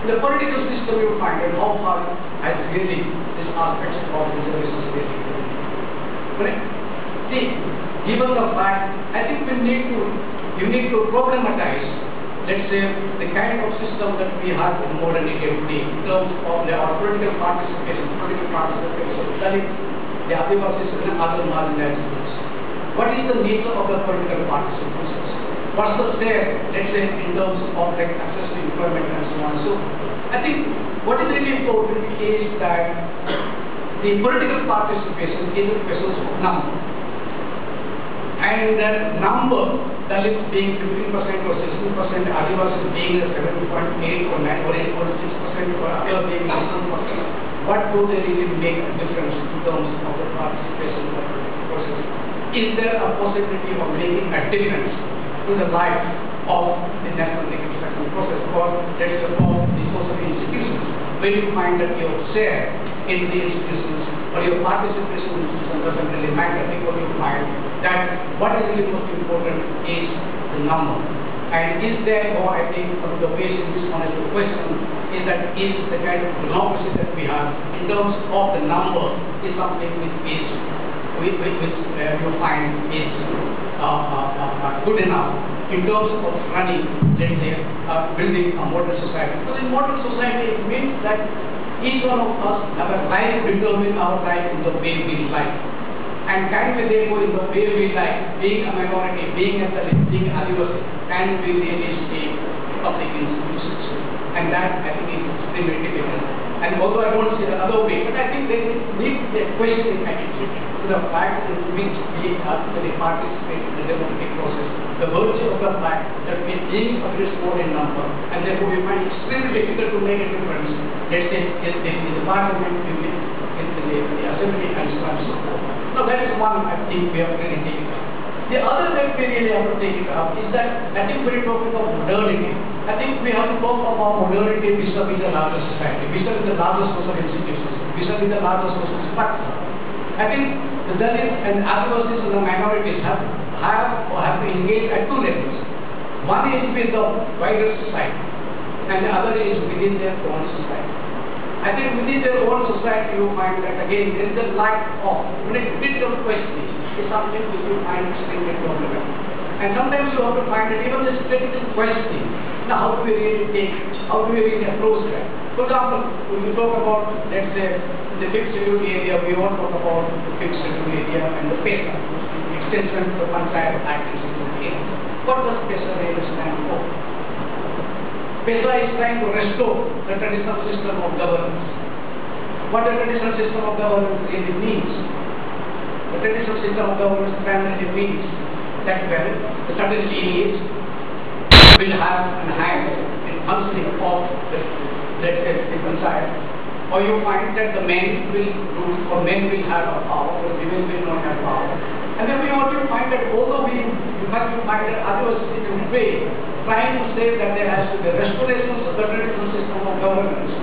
In the political system, you find that how far has really this aspects of reservations really been. Correct? See, given the fact, I think you need to problematize, let's say, the kind of system that we have in modern India today in terms of our political participation, Dalits, the Adivasis and other marginalized groups. What is the nature of the political participation? What's the share, let's say, in terms of access to employment and so on and so forth? I think what is really important is that the political participation is a question of number. And that number, Dalits being 15% or 16%, Adivasis being 7.8 or 9 or 8 or 6%, or others being 9%, what do they really make a difference in terms of the participation of the political process? Is there a possibility of making a difference to the life of the national reconstruction process, or let's say of the social institutions, where you find that your share in the institutions or your participation in institutions doesn't really matter, because you find that what is really most important is the number. And is there, or I think from the way in this one is the question, is that is the kind of democracy that we have in terms of the number is something which you find is good enough in terms of running, let's say, building a modern society. Because in modern society, it means that each one of us have a right to determine our life in the way we like. And can we therefore, in the way we like, being a minority, being a Dalit, being Adivasi, can we really stay public institutions? And that, I think, is extremely difficult. And although I don't see another way, but I think they need a questioning attitude to the fact in which we actually participate in the democratic process. The virtue of the fact that we being a very small in number, and therefore we find it extremely difficult to make a difference, let's say, in the parliament, in the assembly, and so on and so forth. So that is one I think we have really taken up. The other that we really have to take it up is that I think when we talk about modernity, I think we have to talk about modernity vis-a-vis the larger society, vis-a-vis the larger social institutions, vis-a-vis the larger social structure. I think the Dalits and Adivasis and the minorities have to engage at two levels. One is with the wider society, and the other is within their own society. I think within their own society you find that again there is a lack of critical questioning is something which you find extremely problematic. And sometimes you have to find that even this critical questioning, now how do we really take it? How do we really approach that? For example, when we talk about, let's say, the fixed schedule area, we won't talk about the fixed schedule area and the PESA, extension to the Panchayat Act and schedule area. What does PESA really stand for? PESA is trying to restore the traditional system of governance. What the traditional system of governance really means? The traditional system of governance primarily means that when the certain lineage will have an hand in functioning of the, let's say, the Panchayat, or you find that the men will rule, or men will have a power, or women will not have power. And then we also find that although we have to find that others in a way trying to say that there has to be a restoration of the traditional system of governance,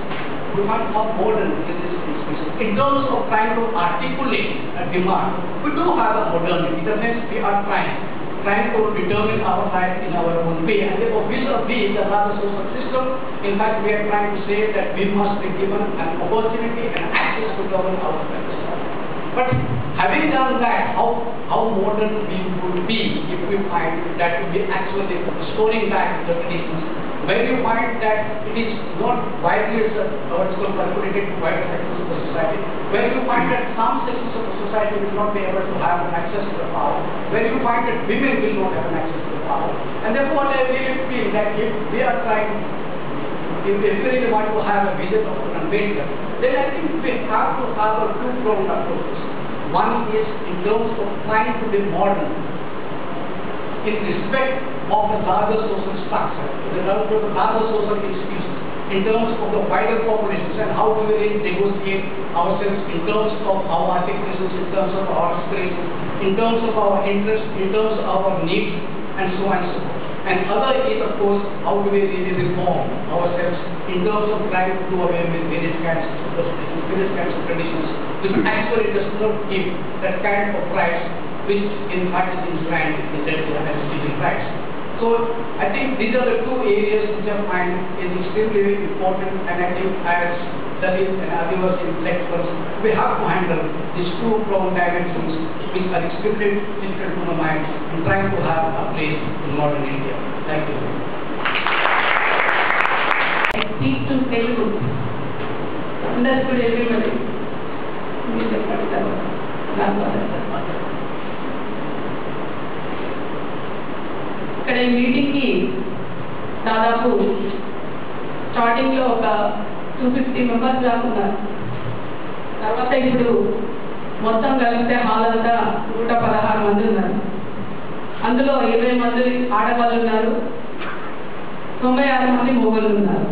we find how modern is this species. In terms of trying to articulate a demand, we do have a modernity. In the sense we are trying to determine our life in our own way. And therefore, vis-a-vis the larger social system, in fact, we are trying to say that we must be given an opportunity and access to govern ourselves. But having done that, how modern we would be if we find that to be actually restoring back the traditions, where you find that it is not widely calculated to wider sections of the society, where you find that some sections of the society will not be able to have access to the power, where you find that women will not have access to the power. And therefore, I really feel that if we are trying, if we really want to have a vision of an Ambedkar, then I think we have to have a two-pronged approach. One is in terms of trying to be modern in respect of the larger social structure, the larger social institutions, in terms of the wider populations, and how do we really negotiate ourselves in terms of our articulations, in terms of our aspirations, in terms of our interests, in terms of our needs, and so on and so forth. And other is, of course, how do we really reform ourselves in terms of trying to do away with various kinds of traditions, which actually does not give that kind of rights which in fact is enshrined in the civil rights. So I think these are the two areas which I find is extremely important, and I think as Dalit and Adivasi intellectuals, we have to handle these two-pronged dimensions which are extremely difficult to the mind in trying to have a place in modern India. Thank you. I speak to Telugu. Understood everybody. ఇక్కడ ఈ మీటింగ్కి దాదాపు స్టార్టింగ్లో ఒక 250 members దాకా ఉన్నారు. తర్వాత ఇప్పుడు మొత్తం కలిపితే హాల్ అంతా 116 మంది ఉన్నారు. అందులో 20 మంది ఆడవాళ్ళు ఉన్నారు, 96 మంది మొగలు ఉన్నారు.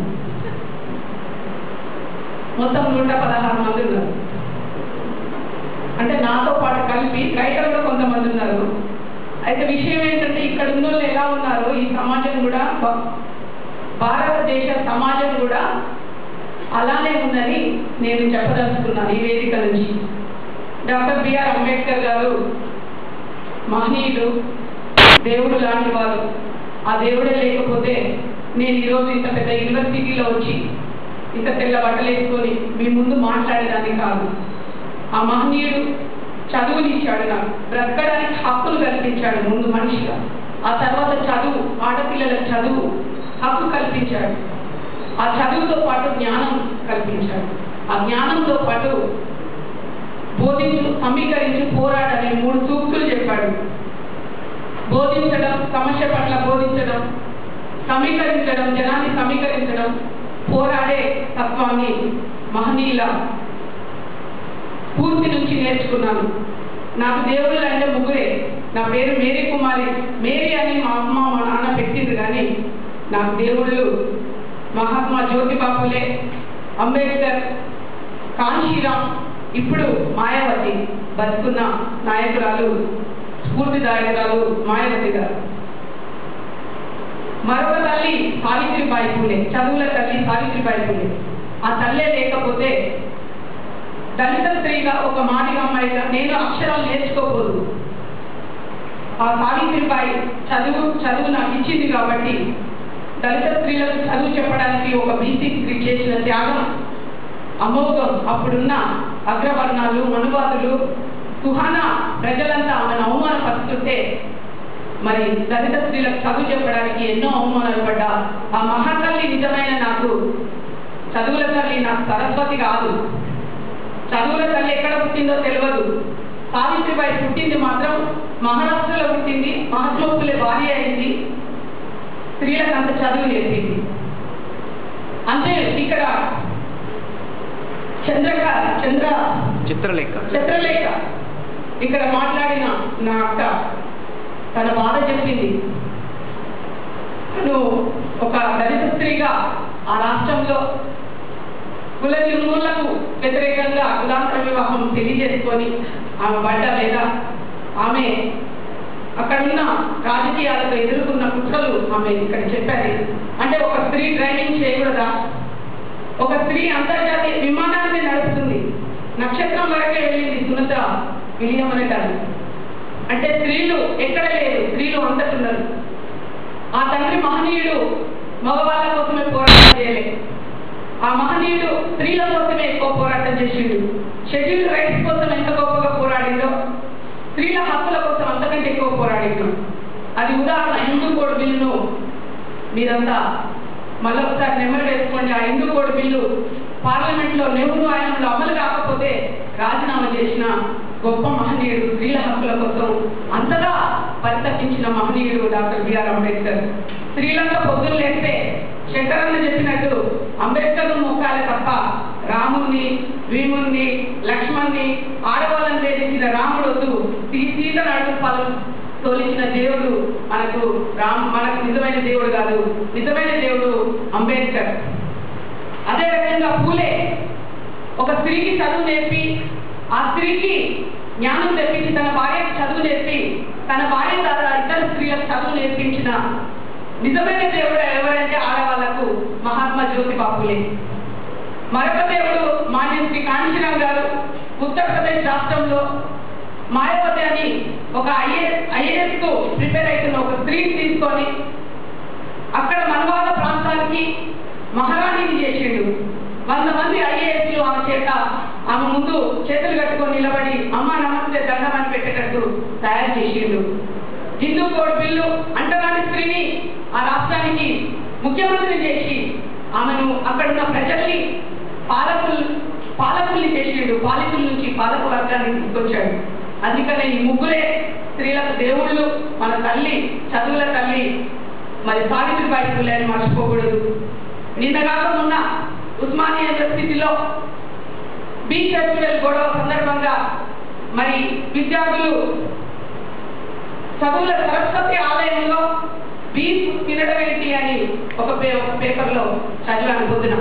మొత్తం 116 మంది ఉన్నారు. అంటే నాతో పాటు కలిపి రైతులు కొంతమంది ఉన్నారు. అయితే విషయం ఏంటంటే ఇక్కడ ఉన్న వాళ్ళు ఎలా ఉన్నారో ఈ సమాజం కూడా, భారతదేశ సమాజం కూడా అలానే ఉందని నేను చెప్పదలుచుకున్నాను ఈ వేదిక నుంచి. డాక్టర్ బిఆర్ అంబేద్కర్ గారు మహనీయులు, దేవుడు లాంటి వారు. ఆ దేవుడే లేకపోతే నేను ఈరోజు ఇంత పెద్ద యూనివర్సిటీలో వచ్చి ఇంత తెల్ల బట్టలు వేసుకొని మీ ముందు మాట్లాడేదాన్ని కాదు. ఆ మహనీయుడు చదువునిచ్చాడు, నాకు బ్రతకడానికి హక్కులు కల్పించాడు ముందు మనిషిగా. ఆ తర్వాత చదువు, ఆడపిల్లలకు చదువు హక్కు కల్పించాడు. ఆ చదువుతో పాటు జ్ఞానం కల్పించాడు. ఆ జ్ఞానంతో పాటు బోధించు, సమీకరించు, పోరాడనే 3 సూక్తులు చెప్పాడు. బోధించడం, సమస్య పట్ల బోధించడం, సమీకరించడం, జనాన్ని సమీకరించడం, పోరాడే తత్వాన్ని మహనీయుల పూర్తి నుంచి నేర్చుకున్నాను. నాకు దేవుళ్ళు అంటే ముగ్గురే. నా పేరు మేరీ కుమారి. మేరీ అని మా అమ్మ మా నాన్న పెట్టింది, కానీ నాకు దేవుళ్ళు మహాత్మా జ్యోతిబా ఫులే, అంబేద్కర్, కాంశీరామ్, ఇప్పుడు మాయావతి, బతుకున్న నాయకురాలు, స్ఫూర్తిదాయకురాలు మాయావతి గారు. మరొక తల్లి సావిత్రిబాయి ఫులే, చదువుల తల్లి సావిత్రిబాయి ఫులే. ఆ తల్లే లేకపోతే దళిత స్త్రీగా, ఒక మాదిగ అమ్మాయిగా నేను అక్షరాలు నేర్చుకోకూడదు. ఆ సావిత్రిబాయి చదువు నాకు ఇచ్చింది కాబట్టి దళిత స్త్రీలకు చదువు చెప్పడానికి ఒక బీసీ స్త్రీ చేసిన త్యాగం అమోఘం. అప్పుడున్న అగ్రవర్ణాలు, మనువాదులు, కుహానా ప్రజలంతా ఆమెను అవమానపరుస్తుంటే మరి దళిత స్త్రీలకు చదువు చెప్పడానికి ఎన్నో అవమానాలు పడ్డా ఆ మహాతల్లి నిజమైన నాకు చదువుల తల్లి, నాకు సరస్వతి కాదు. చదువుల తల్లి ఎక్కడ పుట్టిందో తెలియదు. సావిత్రిబాయి పుట్టింది మాత్రం మహారాష్ట్రలో పుట్టింది. మహాత్మా ఫులే భార్య అయింది. స్త్రీలకు అంత చదువు నేర్పింది. అంటే ఇక్కడ చిత్రలేఖ ఇక్కడ మాట్లాడిన నా అక్క తన బాధ చెప్పింది. తను ఒక దళిత స్త్రీగా ఆ రాష్ట్రంలో కుల నిర్మూలనకు వ్యతిరేకంగా కులాంతర వివాహం తెలియజేసుకొని ఆమె పడ్డ లేదా ఆమె అక్కడున్న రాజకీయాలతో ఎదుర్కొన్న కుట్రలు ఆమె ఇక్కడ చెప్పారు. అంటే ఒక స్త్రీ డ్రైవింగ్ చేయకూడదా? ఒక స్త్రీ అంతర్జాతీయ విమానాన్ని నడుపుతుంది. నక్షత్రం వరకే వెళ్ళింది సునీత విలియం అనే గారు. అంటే స్త్రీలు ఎక్కడ లేదు, స్త్రీలు అంతటున్నారు. ఆ తండ్రి మహనీయుడు మగవాళ్ళ కోసమే పోరాటం చేయలేదు. ఆ మహనీయుడు స్త్రీల కోసమే ఎక్కువ పోరాటం చేసిండు. షెడ్యూల్ రైట్స్ కోసం ఎంత గొప్పగా పోరాడిందో స్త్రీల హక్కుల కోసం అంతకంటే ఎక్కువ పోరాడిండు. అది ఉదాహరణ హిందూ కోడ్ బిల్లును మీరంతా మళ్ళొకసారి నెమరు వేసుకోండి. ఆ హిందూ కోడ్ బిల్లు పార్లమెంట్లో నెహ్రూ ఆయనంలో అమలు కాకపోతే రాజీనామా చేసిన గొప్ప మహనీయుడు, స్త్రీల హక్కుల కోసం అంతగా పరితపించిన మహనీయుడు డాక్టర్ బిఆర్ అంబేద్కర్. స్త్రీలంతా పొద్దులు లేస్తే శంకరన్న చెప్పినట్టు అంబేద్కర్ మొక్కాలే తప్ప రాముణ్ణి, భీముణ్ణి, లక్ష్మణ్ణి, ఆడవాళ్ళని వేధించిన రాముడు వద్దు, సీతను అడుగు పాలు తోలించిన దేవుడు మనకు నిజమైన దేవుడు కాదు. నిజమైన దేవుడు అంబేద్కర్. అదే రకంగా పూలే ఒక స్త్రీకి చదువు నేర్పి, ఆ స్త్రీకి జ్ఞానం తెప్పించి, తన భార్యకు చదువు నేర్పి, తన భార్య ద్వారా ఇతర స్త్రీలకు చదువు నేర్పించిన నిజమైన దేవుడు ఎవరంటే ఆడవాళ్లకు మహాత్మా జ్యోతిబా ఫులే. మరొక దేవుడు మాన్య శ్రీ కాంశీరామ్ గారు. ఉత్తరప్రదేశ్ రాష్ట్రంలో మాయావతి అని ఒక ఐఏఎస్ కు ప్రిపేర్ అవుతున్న ఒక స్త్రీని తీసుకొని అక్కడ మనవాద ప్రాంతానికి మహారాణిని చేసిండు. 100 మంది ఐఏఎస్లు ఆమె చేత ఆమె ముందు చేతులు కట్టుకొని నిలబడి అమ్మ నమస్తే దండం అని పెట్టేటట్టు తయారు చేసిండు. హిందూ కోడ్ బిల్లు అంటరాని స్త్రీని ఆ రాష్ట్రానికి ముఖ్యమంత్రి చేసి ఆమెను అక్కడున్న ప్రజల్ని పాలకుల్ని చేసిండు. పాలికుల నుంచి పాలక వర్గాన్ని తీసుకొచ్చాడు. అందుకనే ఈ ముగ్గురే స్త్రీలకు దేవుళ్ళు. మన తల్లి, చదువుల తల్లి మరి సావిత్రిబాయి ఫులే అని మర్చిపోకూడదు. నిన్నగాక మొన్న ఉస్మానియా యూనివర్సిటీలో బీచ్ ఫెస్టివల్ గొడవ సందర్భంగా మరి విద్యార్థులు చదువుల సరస్వతి ఆలయంలో బీచ్ తినడం ఏంటి అని ఒక పేపర్లో చదివాను పొద్దున.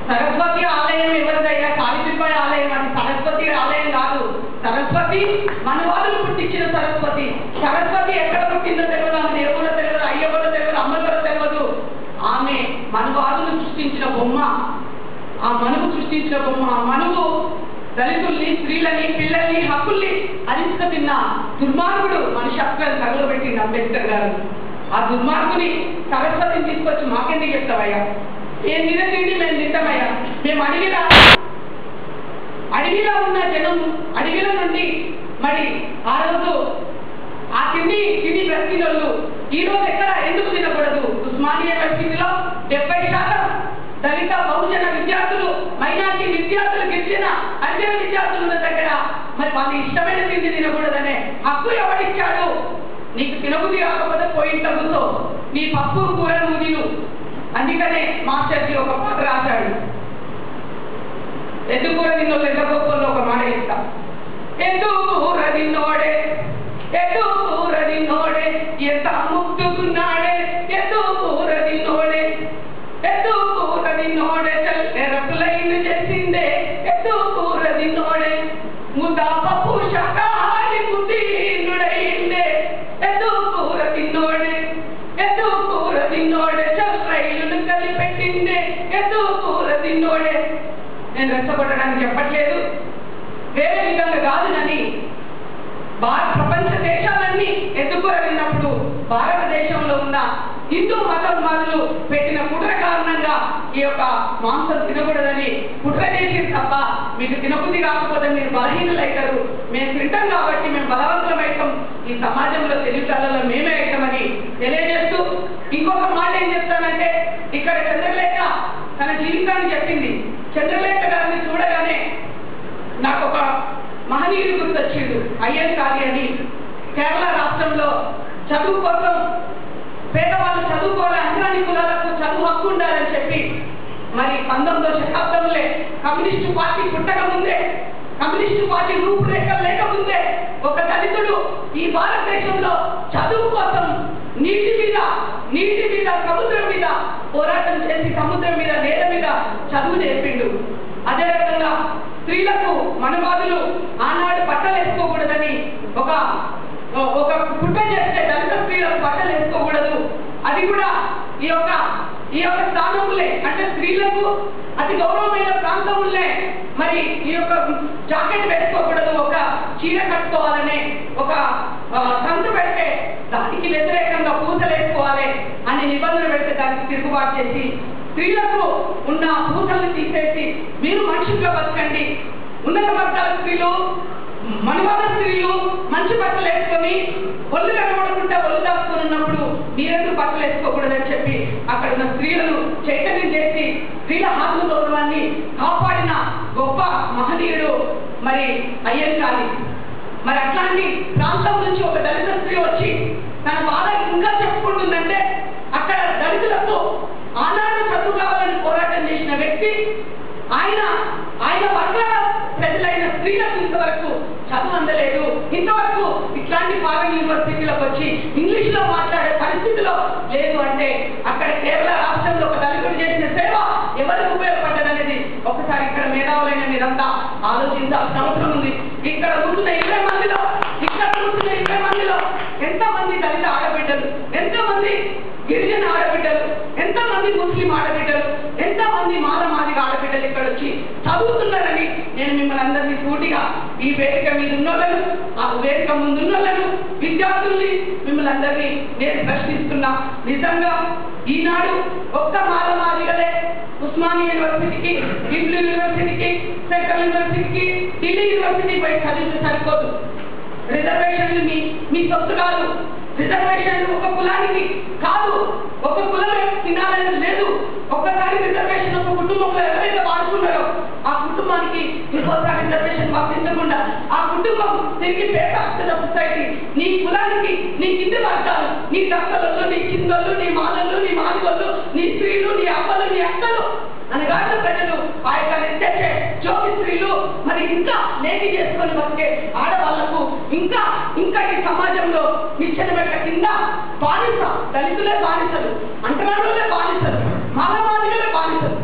సరస్వతి ఆలయం ఎవరిదయ్యా? సావిత్రిబాయి ఆలయం. అది సరస్వతి ఆలయం కాదు. సరస్వతి మనవాదులు పుట్టించిన సరస్వతి. సరస్వతి ఎక్కడ పుట్టిందో తెలియదు, ఆమె దేవుడో తెలియదు, అయ్యవడో తెలియదు, అమ్మగారో తెలియదు. ఆమె మనవాదులు సృష్టించిన బొమ్మ. ఆ మనువు సృష్టించిన బొమ్మ. ఆ మనువు దళితుల్ని, స్త్రీలని, పిల్లల్ని, హక్కుల్ని అరిస్క తిన్న దుర్మార్గుడు మనిషి హక్కులను తగలబెట్టింది అంబేద్కర్ గారు. ఆ దుర్మార్గుని సరస్వతిని తీసుకొచ్చి మాకెందుకు చెప్తావయ్యా? ఏం తినతిండి మేము తింటామయ్యా? మేము అడవిలో ఉన్న జనం అడవిలో నుండి మరి ఆ రోజు ఆ తిండి బ్రతికిన వాళ్ళు ఈ రోజు ఎక్కడ ఎందుకు తినకూడదు? ఉస్మానియా యూనివర్సిటీలో 70% దళిత బహుజన విద్యార్థులు, మైనార్టీ విద్యార్థులు, గిరిజన హరిజన విద్యార్థులు ఉన్న దగ్గర మరి వాళ్ళ ఇష్టమైన తిండి తినకూడదనే హక్కు ఎవరిచ్చాడు? నీకు తినబుద్ధి కాకపోతే పోయి తగ్గుతో నీ పప్పు కూర నువ్వు. అందుకనే మాస్టర్జీ ఒక పాట రాశాడు. ఎద్దుకూర తిన్నోళ్ళు ఎంత గొప్పలో ఒక మాట చెప్తా. ఎద్దుకూర తిన్నోడే ఎద్దుకూర తిన్నోడే ఎంత ముద్దుకున్నాడే ఎద్దుకూర తిన్నోడే ఎద్దుకూర తిన్నోడే ఎరప్లైన్ చేసిందే ఎద్దుకూర తిన్నోడే ముద్దా పప్పు శాకాహారి ముద్దీనుడైందే ఎద్దుకూర తిన్నోడే ఎద్దుకూర తిన్నోడే రైలును కలిపెట్టిందే ఎద్దుకూర తిన్నోడే. నేను రెచ్చగొట్టడానికి చెప్పట్లేదు, వేరే విధంగా కాదు కానీ ప్రపంచ దేశాలన్నీ ఎత్తుకూర విన్నప్పుడు భారతదేశంలో ఉన్న హిందూ మతోన్మాదులు పెట్టిన కుట్ర కారణంగా ఈ యొక్క మాంసం తినకూడదని కుట్ర చేసి తప్ప మీకు తినబుద్ధి కాకపోతే మీరు బలహీనులైతారు, మేము తింటాం కాబట్టి మేము బలవంతులమైతాం, ఈ సమాజంలో తెలివితేటలలో మేమే అవుతామని తెలియజేస్తూ ఇంకొక మాట ఏం చెప్తానంటే, ఇక్కడ చంద్రలేఖ తన జీవితాన్ని చెప్పింది. చంద్రలేఖ గారిని చూడగానే నాకు ఒక మహనీయుడు గుర్తొచ్చిండు, అయ్యన్ అని. కేరళ రాష్ట్రంలో చదువు కోసం పేదవాళ్ళు చదువుకోవాలి, అన్ని కులాలకు చదువు హక్కు ఉండాలని చెప్పి మరి 19వ శతాబ్దంలో కమ్యూనిస్టు పార్టీ పుట్టక ముందే, కమ్యూనిస్టు పార్టీ రూపురేఖలు లేకముందే ఒక దళితుడు ఈ భారతదేశంలో చదువు కోసం నీటి మీద సముద్రం మీద పోరాటం చేసి సముద్రం మీద నేల మీద చదువు నేర్పిండు. అదే రకంగా స్త్రీలకు మనవాదులు ఆనాడు బట్టలు వేసుకోకూడదని ఒక పుట్ట చేస్తే దళిత స్త్రీలకు బట్టలు వేసుకోకూడదు, అది కూడా ఈ యొక్క స్థానంలో అంటే స్త్రీలకు అతి గౌరవమైన ప్రాంతంలో మరి ఈ యొక్క జాకెట్ వేసుకోకూడదు, ఒక చీర కట్టుకోవాలనే ఒక సంత పెడితే దానికి వ్యతిరేకంగా పూసలు వేసుకోవాలి అనే నిబంధన పెడితే దానికి తిరుగుబాటు చేసి స్త్రీలకు ఉన్న పూసల్ని తీసేసి మీరు మనుషులుగా బతకండి, ఉన్నత వర్గాల స్త్రీలు మనవాద స్త్రీలు మంచి బట్టలు వేసుకొని ఒళ్ళు కనబడకుండా ఒళ్ళు దాచుకొని ఉన్నప్పుడు మీరెందుకు బట్టలు వేసుకోకూడదని చెప్పి అక్కడ ఉన్న స్త్రీలను చైతన్యం చేసి స్త్రీల ఆత్మ గౌరవాన్ని కాపాడిన గొప్ప మహనీయుడు మరి అయ్యన్. మరి అట్లాంటి ప్రాంతం నుంచి ఒక దళిత స్త్రీ వచ్చి తన బాధ ఇంకా చెప్పుకుంటుందంటే అక్కడ దళితులకు ఆనాడు చదువు కావాలని పోరాటం చేసిన వ్యక్తి ఆయన వర్గాల ప్రజలైన స్త్రీలకు ఇంతవరకు చదువు అందలేదు. ఇంతవరకు ఇట్లాంటి ఫారెన్ యూనివర్సిటీలకు వచ్చి ఇంగ్లీష్ లో మాట్లాడే పరిస్థితిలో లేదు అంటే అక్కడ కేరళ రాష్ట్రంలో ఒక దళితుడు చేసిన సేవ ఎవరికి ఉపయోగపడ్డదనేది ఒకసారి ఇక్కడ మేధావులైన మీరంతా ఆలోచించాల్సిన అవసరం ఉంది. ఇక్కడ కూర్చున్న 20 మందిలో ఎంతమంది దళిత ఆడబిడ్డలు, ఎంతమంది గిరిజన ఆడబిడ్డలు, ఎంతమంది ముస్లిం ఆడబిడ్డలు, ఎంతమంది మాదిగ ఆడబిడ్డలు ఇక్కడ వచ్చి చదువుతున్నారని నేను మిమ్మల్ని అందరినీ సూటిగా ఈ వేదిక మీద ఉన్నోళ్ళను, ఆ వేదిక ముందున్నోళ్ళను, విద్యార్థుల్ని మిమ్మల్ని అందరినీ నేను ప్రశ్నిస్తున్నా. నిజంగా ఈనాడు ఒక్క మాదిగలే ఉస్మానియా యూనివర్సిటీకి, హిందూ యూనివర్సిటీకి, సెంట్రల్ యూనివర్సిటీకి, ఢిల్లీ యూనివర్సిటీ పోయి చదివితే సరిపోదు. రిజర్వేషన్లు మీ సొత్తు కాదు, రిజర్వేషన్లు ఒక కులానికి కాదు, ఒక కులమే తినాలని లేదు. ఒక్కసారి రిజర్వేషన్ ఒక కుటుంబంలో ఎవరైతే వాడుకున్నారో ఆ కుటుంబానికి ఇంకోసారి రిజర్వేషన్ వర్తించకుండా ఆ కుటుంబం తిరిగి పేద సొసైటీ నీ కులానికి, నీ కింది వర్గాలు, నీ దక్కలు, నీ చిందలు, నీ మాలలు, నీ మాదిగలు, నీ స్త్రీలు, నీ అమ్మలు, నీ అక్కలు అనగాళ్ళ ప్రజలు ఆ యొక్క నెట్టేసే జోగి స్త్రీలు మరి ఇంకా నేటి చేసుకొని బతికే ఆడవాళ్లకు ఇంకా ఈ సమాజంలో నిచ్చెన పెట్ట కింద బానిస, దళితులే బానిసలు, అంటరాళ్ళే బానిసలు, మానవాదిகளే బానిసలు,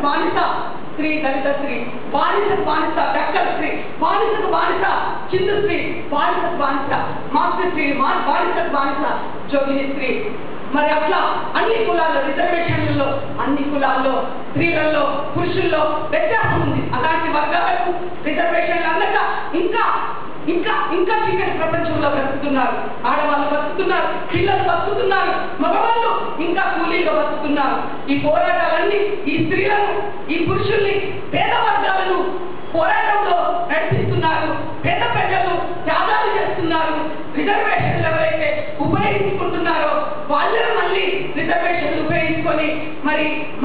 బానిస స్త్రీ, దళిత స్త్రీ, బానిస దక్కల స్త్రీ, బానిసకు బానిస చిందు స్త్రీ, బానిసకు బానిస మాస్టర్ స్త్రీ, బానిసకు బానిస జోగిని స్త్రీ. మరి అట్లా అన్ని కులాల్లో రిజర్వేషన్లలో అన్ని కులాల్లో స్త్రీలలో పురుషుల్లో వ్యత్యాసం ఉంది. అలాంటి వర్గాలకు రిజర్వేషన్లు అందక ఇంకా చీకటి ప్రపంచంలో బ్రతుకుతున్నారు. ఆడవాళ్ళు బతుకుతున్నారు, పిల్లలు బతుకుతున్నారు, మగవాళ్ళు ఇంకా కూలీగా బతుకుతున్నారు. ఈ పోరాటాలన్నీ ఈ స్త్రీలను, ఈ పురుషుల్ని, పేద వర్గాలను పోరాటంలో నడిపిస్తున్నారు. పేద ప్రజలు త్యాగాలు చేస్తున్నారు. రిజర్వేషన్లు ఎవరైతే ఉపయోగించుకుంటున్నారో వాళ్ళని మళ్ళీ రిజర్వేషన్లు ఉపయోగించుకొని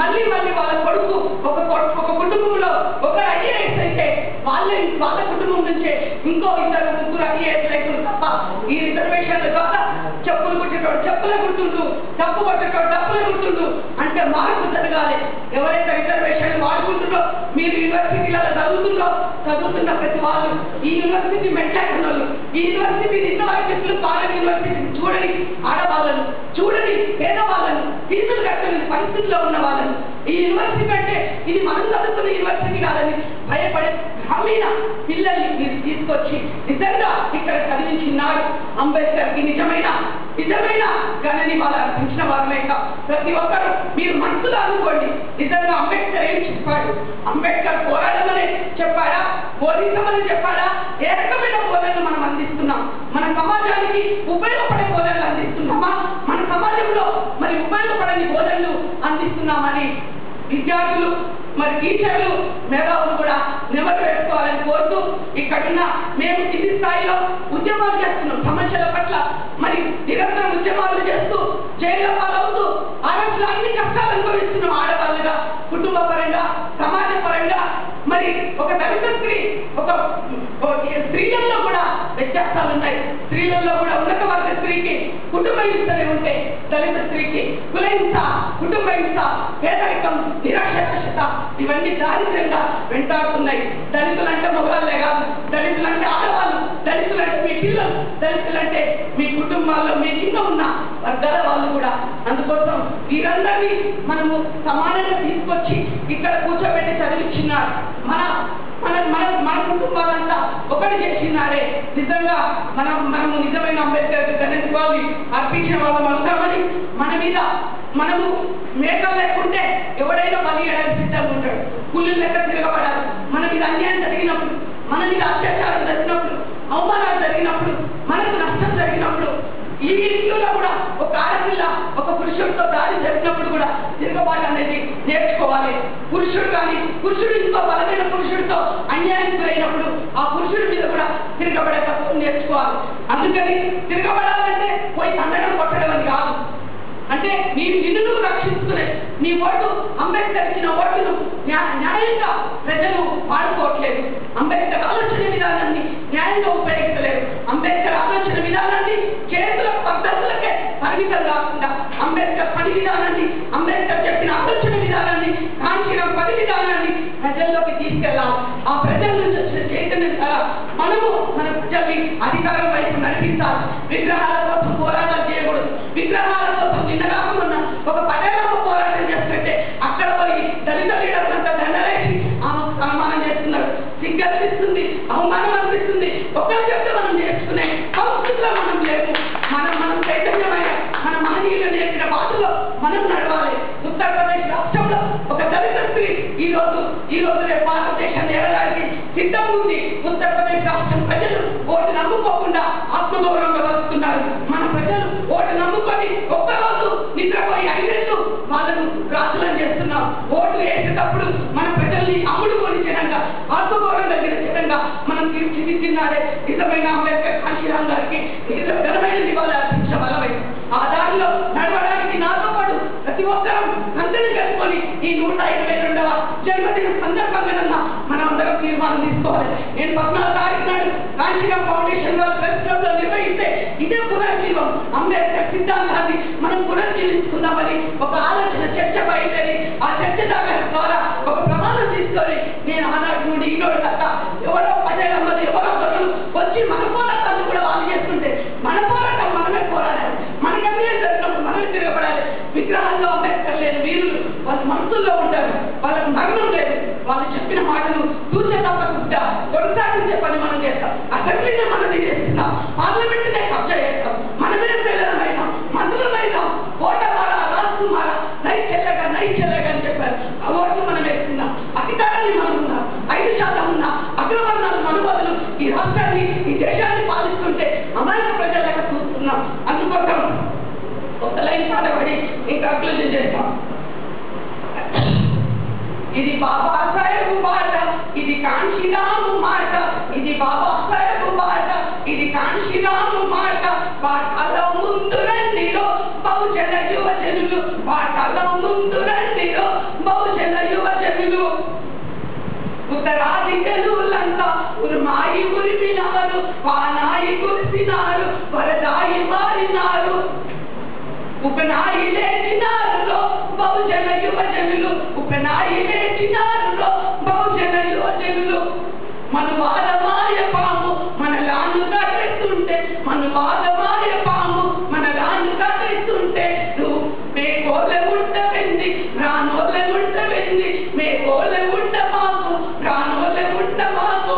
మళ్ళీ వాళ్ళ కొడుకు ఒక కుటుంబంలో ఒక ఐఏఎస్ అయితే వాళ్ళ కుటుంబం నుంచే ఇంకో 2-3 IAS రైతులు తప్ప ఈ రిజర్వేషన్ల ద్వారా చెప్పులు కుట్టేటోడు చెప్పులే గుర్తుండు, డప్పు కొట్టేటోడు డప్పులే గుర్తుండు అంటే మార్పు జరగాలి. ఎవరైతే రిజర్వేషన్లు వాడుకుంటుందో మీరు యూనివర్సిటీలలో చదువుతున్న ప్రతి వాళ్ళు ఈ యూనివర్సిటీ మెట్లెక్కిన వాళ్ళు, ఈ యూనివర్సిటీ ఇంతవరకు పాలన యూనివర్సిటీ చూడని ఆడవాళ్ళను, చూడని పేదవాళ్ళను, ఫీజులు కట్టలేని పరిస్థితిలో ఉన్న వాళ్ళను, ఈ యూనివర్సిటీ అంటే ఇది మనం చదువుతున్న యూనివర్సిటీ కాదని భయపడే గ్రామీణ పిల్లల్ని మీరు తీసుకొచ్చి నిజంగా ఇక్కడ చదివించినాడు. అంబేద్కర్కి నిజమైన గణని వాళ్ళు అర్పించిన వారమే ప్రతి ఒక్కరు మీరు మనసులో అనుకోండి. నిజంగా అంబేద్కర్ ఏం చెప్పాడు? అంబేద్కర్ పోరాడమని చెప్పాడా, బోధించమని చెప్పాడా? ఏ రకమైన బోధనలు మనం అందిస్తున్నాం? మన సమాజానికి ఉపయోగపడే బోధనలు అందిస్తున్నామా? మన సమాజంలో మరి ఉపయోగపడని బోధనలు అందిస్తున్నామని విద్యార్థులు మరి టీచర్లు మేధావులు కూడా నెమరు వేసుకోవాలని కోరుతూ ఇక్కడున్న మేము కింది స్థాయిలో ఉద్యమాలు చేస్తున్నాం. సమస్యల పట్ల మరి నిరంతరం ఉద్యమాలు చేస్తూ జైలు పాలవుతూ ఆరోగ్య అన్ని కష్టాలు అనుభవిస్తున్నాం. ఆడవాళ్ళుగా, కుటుంబ పరంగా, సమాజ పరంగా మరి ఒక దళిత స్త్రీ స్త్రీలలో కూడా వ్యత్యాసాలు ఉన్నాయి. స్త్రీలలో కూడా ఉన్నత వర్గ స్త్రీకి కుటుంబ హింసనే ఉంటే దళిత స్త్రీకి కుల హింస, కుటుంబ హింస, పేదరికం, నిరక్షరాస్యత ఇవన్నీ దారిద్ర్యంగా వెంటాడుతున్నాయి. దళితులంటే మగవాళ్ళే కాదు, దళితులంటే ఆడవాళ్ళు, దళితులంటే మీ పిల్లలు, దళితులంటే మీ కుటుంబాల్లో మీ కింద ఉన్న వర్గాల వాళ్ళు కూడా. అందుకోసం వీరందరినీ మనము సమానంగా తీసుకొచ్చి ఇక్కడ కూర్చోబెట్టి చదివించినారు. మన కుటుంబాలంతా ఒకటి చేసినారే. నిజంగా మనము నిజమైన అంబేద్కర్ ఘనత్వాన్ని అర్పించిన వాళ్ళం అవుతామని మనము మేకలు లేకుంటే ఎవడైనా బలి చేయడానికి సిద్ధంగా ఉంటాడు. కూలీలు లెక్క తిరగబడాలి. మన మీద అన్యాయం జరిగినప్పుడు, మన మీద అత్యాచారం జరిగినప్పుడు, అవమానాలు జరిగినప్పుడు, మనకు నష్టం జరిగినప్పుడు, ఈ ఇంట్లో కూడా ఒక ఆడపిల్ల ఒక పురుషుడితో దాడి జరిగినప్పుడు కూడా తిరగబాటు అనేది నేర్చుకోవాలి. పురుషుడు ఇంకో బలమైన పురుషుడితో అన్యాయం గురైనప్పుడు ఆ పురుషుడి మీద కూడా తిరగబడే తత్వం నేర్చుకోవాలి. అందుకని తిరగబడాలంటే పోయి తండడం కొట్టడం అని కాదు. అంటే నిన్ను రక్షించుకునే నీ ఓటు అంబేద్కర్ ఇచ్చిన ఓటును న్యాయంగా ప్రజలు వాడుకోవట్లేదు. అంబేద్కర్ ఆలోచన విధానాన్ని న్యాయంగా ఉపయోగించలేదు. అంబేద్కర్ ఆలోచన విధానాన్ని చేతుల పద్ధతులకే పరిమితం కాకుండా అంబేద్కర్ పని విధానాన్ని, అంబేద్కర్ చెప్పిన ఆలోచన విధానాన్ని, కాంక్షణ పని విధానాన్ని ప్రజల్లోకి తీసుకెళ్ళాలి. ఆ ప్రజల నుంచి వచ్చిన చైతన్యం ద్వారా మనము మన ప్రజల్ని అధికారం వైపు నడిపించాలి. విగ్రహాల కోసం పోరాటాలు చేయకూడదు. విగ్రహాల కోసం నిన్నగాకుండా ఒక పటేలమ్మ పోరాటం చేస్తుంటే అక్కడ పోయి దళిత లీడర్లంతా దండలేసి అవమానం చేస్తున్నారు. సిగ్గనిపిస్తుంది, అవమానం అనిపిస్తుంది. ఒకరు చెప్తే మనం నేర్చుకునే సంస్కృతిలో మనం లేము. మనం చైతన్యమైన మన మహనీయులు నేర్పిన బాటలో మనం నడవాలి. ఉత్తరప్రదేశ్ రాష్ట్రంలో ఒక దళిత స్త్రీ ఈ రోజు రేపు భారతదేశాన్ని ఏడడానికి సిద్ధం ఉంది. ఉత్తరప్రదేశ్ రాష్ట్రం ప్రజలు ఓటు నమ్ముకోకుండా ఆత్మగౌరవంగా వస్తున్నారు. మన ప్రజలు ఓటు నమ్ముకొని ఒక్కరోజు నిద్రపోయి 5 ఏళ్ళు వాళ్ళను రాజులను చేస్తున్నాం. ఓటు వేసేటప్పుడు మన ప్రజల్ని అమ్ముడుకొని జనంగా, ఆత్మగౌరవం కలిగిన జనంగా మనం తీర్చిదిద్దినారే నిజమైన అంబేద్కర్ కాశీరామ్ గారికి ఘనమైన నివాళులు అర్పించిన వాళ్ళమై ఆ దారిలో నడవడానికి నాతో పాటు ప్రతి ఒక్కరం అందరినీ కలుపుకొని ఈ 122వ జన్మదిన సందర్భంగా మనం అందరం తీర్మానం తీసుకోవాలి. నేను 14వ తారీఖు నాడు కాశీరామ్ ఫౌండేషన్ వాళ్ళు ప్రెస్ క్లబ్ లో నిర్వహిస్తే ఇదే పునర్జీవం అంబేద్కర్ సిద్ధాంతాన్ని మనం పునర్జీవించుకుందామని ఒక ఆలోచన చర్చ బయలుదేరి ఆ చర్చ ద్వారా ఒక ప్రమాణం తీసుకొని నేను ఆనాటి నుండి ఈరోజు దాకా ఎవరో 10 మంది ఎవరో ఒకరు వచ్చి మన పోరాటాన్ని కూడా వాళ్ళు చేస్తుంటే మన పోరాటం మనమే పోరాడాలి. మనకి అన్యాయం జరిగినప్పుడు మనమే తిరగబడాలి. విగ్రహాల్లో అంబేద్కర్ లేదు, వీరులు వాళ్ళ మనసుల్లో ఉంటారు. వాళ్ళకు మరణం లేదు. వాళ్ళు చెప్పిన మాటలు చూసే తప్పకుండా కొనసాగించే పని మనం చేస్తాం. అసెంబ్లీనే మనం చేస్తున్నాం, పార్లమెంట్నే కబ్జా చేస్తాం. మనమే పేదలమైనా మంత్రులమైనా ఓటమారా రాజకుమారా నై చెల్లగా అని చెప్పారు. ఆ ఓట్లు మనం వేస్తున్నాం. అధికారాన్ని మనం ఉన్నాం. 5% ఉన్న అగ్రవర్ణాలు మనువాదులు ఈ రాష్ట్రాన్ని, ఈ దేశాన్ని పాలిస్తుంటే అమాయక ప్రజలకు చూస్తున్నాం. అందుకోసం ఒక లైన్ పాట పడి ఇంకా అక్లూజన్ చేస్తాం. ఇది బాబా సాహెబ్ మాట, ఇది కాంశీరాము మాట, ఇది బాబా సాహెబ్ మాట, ఇది కాంశీరాము మాట. వాటలో ముందు రండిలో బహుజన యువజనులు, వాటలో ముందు రండిలో బహుజన యువజనులు. ఉత్తరాది జనులంతా ఉరుమాయి ఉరిమినారు, వానాయి కురిసినారు, వరదాయి మారినారు. ఉపనాయి లేచినారులో బహుజన యువజనులు, ఉపనాయి లేచినారులో బహుజన యువజనులు. మనువాదమాయ పాము మనలాను కట్టెత్తుంటే, మనువాదమాయ పాము మనలాను కట్టెత్తుంటే, నువ్వు మేకోలే ఉంటవెంది రానోలే ఉంటవెంది, మేకోలే ఉంట మాకు రానోలే ఉంట మాకు.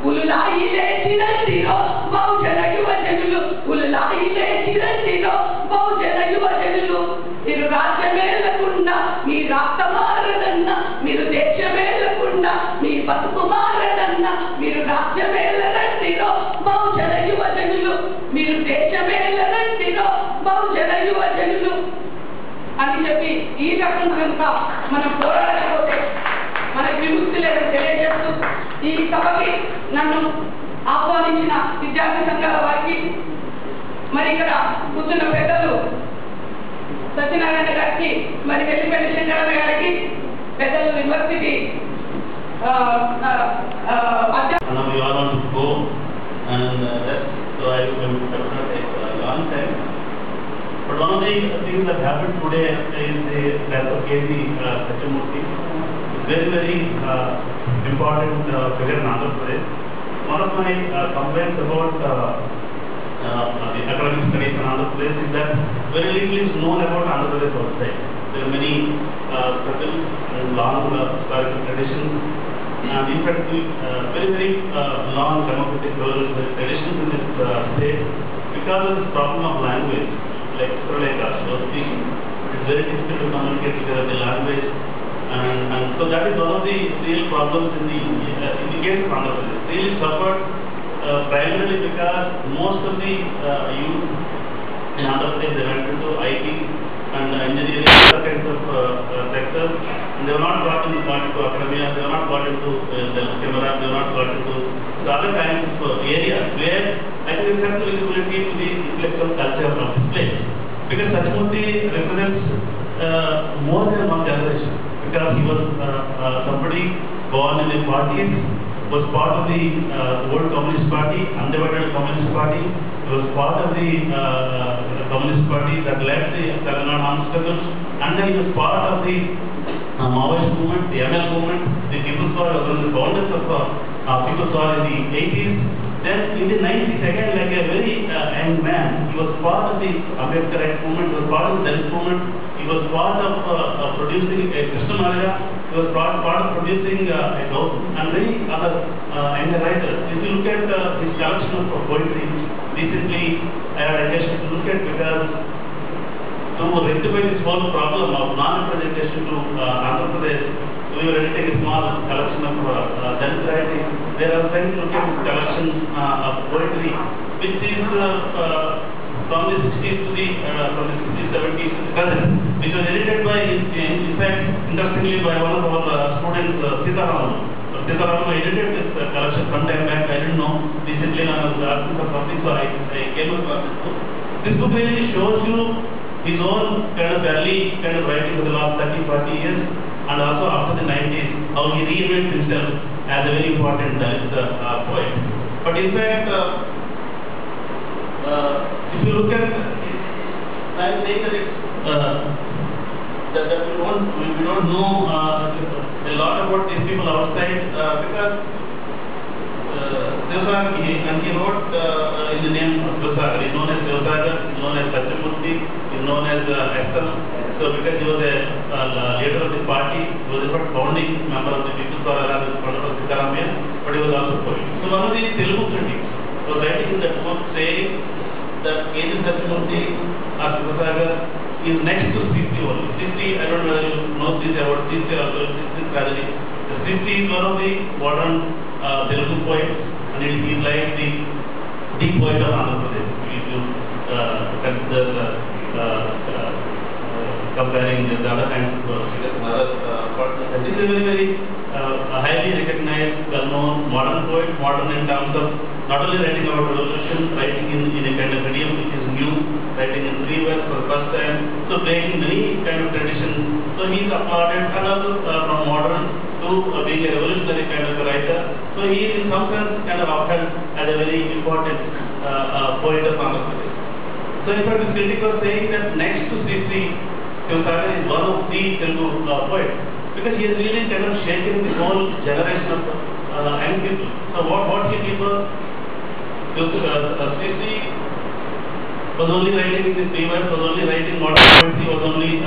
ఉలులాయి లేచిరండిరో బహుజన యువజనులు, ఉలులాయి లేచిరండిరో బహుజన యువజనులు. మీరు రాజ్యమేలకుండా మీ రాత మారదన్నా, మీరు దేశమేలకుండా మీ బతుకు మారదన్నా, మీరు రాజ్యమేలరండిరో బహుజన యువజనులు, మీరు దేశమేలరండిరో బహుజన యువజనులు అని చెప్పి ఈ రకంగా కనుక మనం పోరాడకపోతే మనకు విముక్తి లేదని తెలియజేస్తూ ఈ సభకి నన్ను ఆహ్వానించిన విద్యార్థి సంఘాల వారికి, మరి ఇక్కడ కూర్చున్న పెద్దలు సత్యనారాయణ గారికి, మరి వెల్లిపల్లి శంకరన్న గారికి, పెద్దలు university But one of the things that happened today is the death of K.C. Sathyamurthy. Very, very important figure in Andhra Pradesh. One of my complaints about the academic studies in Andhra Pradesh is that very little is known about Andhra Pradesh outside. There are many struggles and long historical traditions, and in fact, very, very long democratic traditions in this state. Because of this problem of language, like Suraleka was speaking, it's very difficult to communicate because of the language, and so that is one of the real problems in the case of Andhra Pradesh. Really suffered primarily because most of the youth in Andhra Pradesh, they went into IT and engineering, other kinds of sectors, and they were not got into academia, they were not got into the camera, they were not got into the other kinds of areas where I think it has visibility to the intellectual culture of this place. Because Sathyamurthy represents more than one generation, because he was somebody born in the 40s, was part of the old Communist Party, undivided Communist Party. He was part of the Communist Party that led the Telangana armed struggles, and then he was part of the Maoist movement, the ML movement, the People's War, was one of the founders of People's War in the 80s. Then in the 90s, again, like a very young man, he was part of the Ambedkarite movement, he was part of the Dalit movement, he was part of producing a Krishnamaya, he was part of producing a Gautam, and many other younger writers. If you look at his collection of poetry, recently I had occasion to look at, because to rectify this whole problem of non-representation to Andhra Pradesh, we were editing a small collection of Dalit writing. There are trying to look at this collection of poetry, which is from the 60s to the 70s to the present, which was edited by, in fact, interestingly, by one of our students, Sitaram. Sitaram edited this collection some time back. I didn't know. Recently, I was asking for something, so I came across this book. This book really shows you his own kind of early kind of writing for the last 30-40 years, and also after the 90s, how he reinvents himself as a very important Dalit poet. But in fact, if you look at, I'm saying that it's that we don't know a lot about these people outside, because Devasagar, and he wrote in the name of Devasagar. He is known as Devasagar, he is known as Sathyamurthy, he is known as Ektam. So because he was a leader of the party, he was a founding member of the People's War along with Pandita Sitaramaiah, but he was also a poet. So one of the Telugu critics was writing in that book saying that K.C. Sathyamurthy or Devasagar is next to Sriti only. Sriti, I don't know whether you know this about Sriti or Sriti Rajani. Sriti is one of the modern Telugu poets, and he is like the poet of Andhra Pradesh. If you consider comparing the other kinds of figures and other poets, this is a very, very highly recognized, well-known modern poet, modern in terms of not only writing about revolution, writing in a kind of idiom which is new, writing in 3 words for the first time, so breaking many kind of traditions. So he is applauded, and also from modern to being a revolutionary kind of a writer. So he is in some sense kind of upheld as a very important poet of Andhra Pradesh. So in fact, this critic was saying that next to Sri Sivasagar is one of the Telugu poets, because he has really kind of shaken the whole generation of young people. So what he did was, Sri was only writing in the period, was only writing modern poetry, was only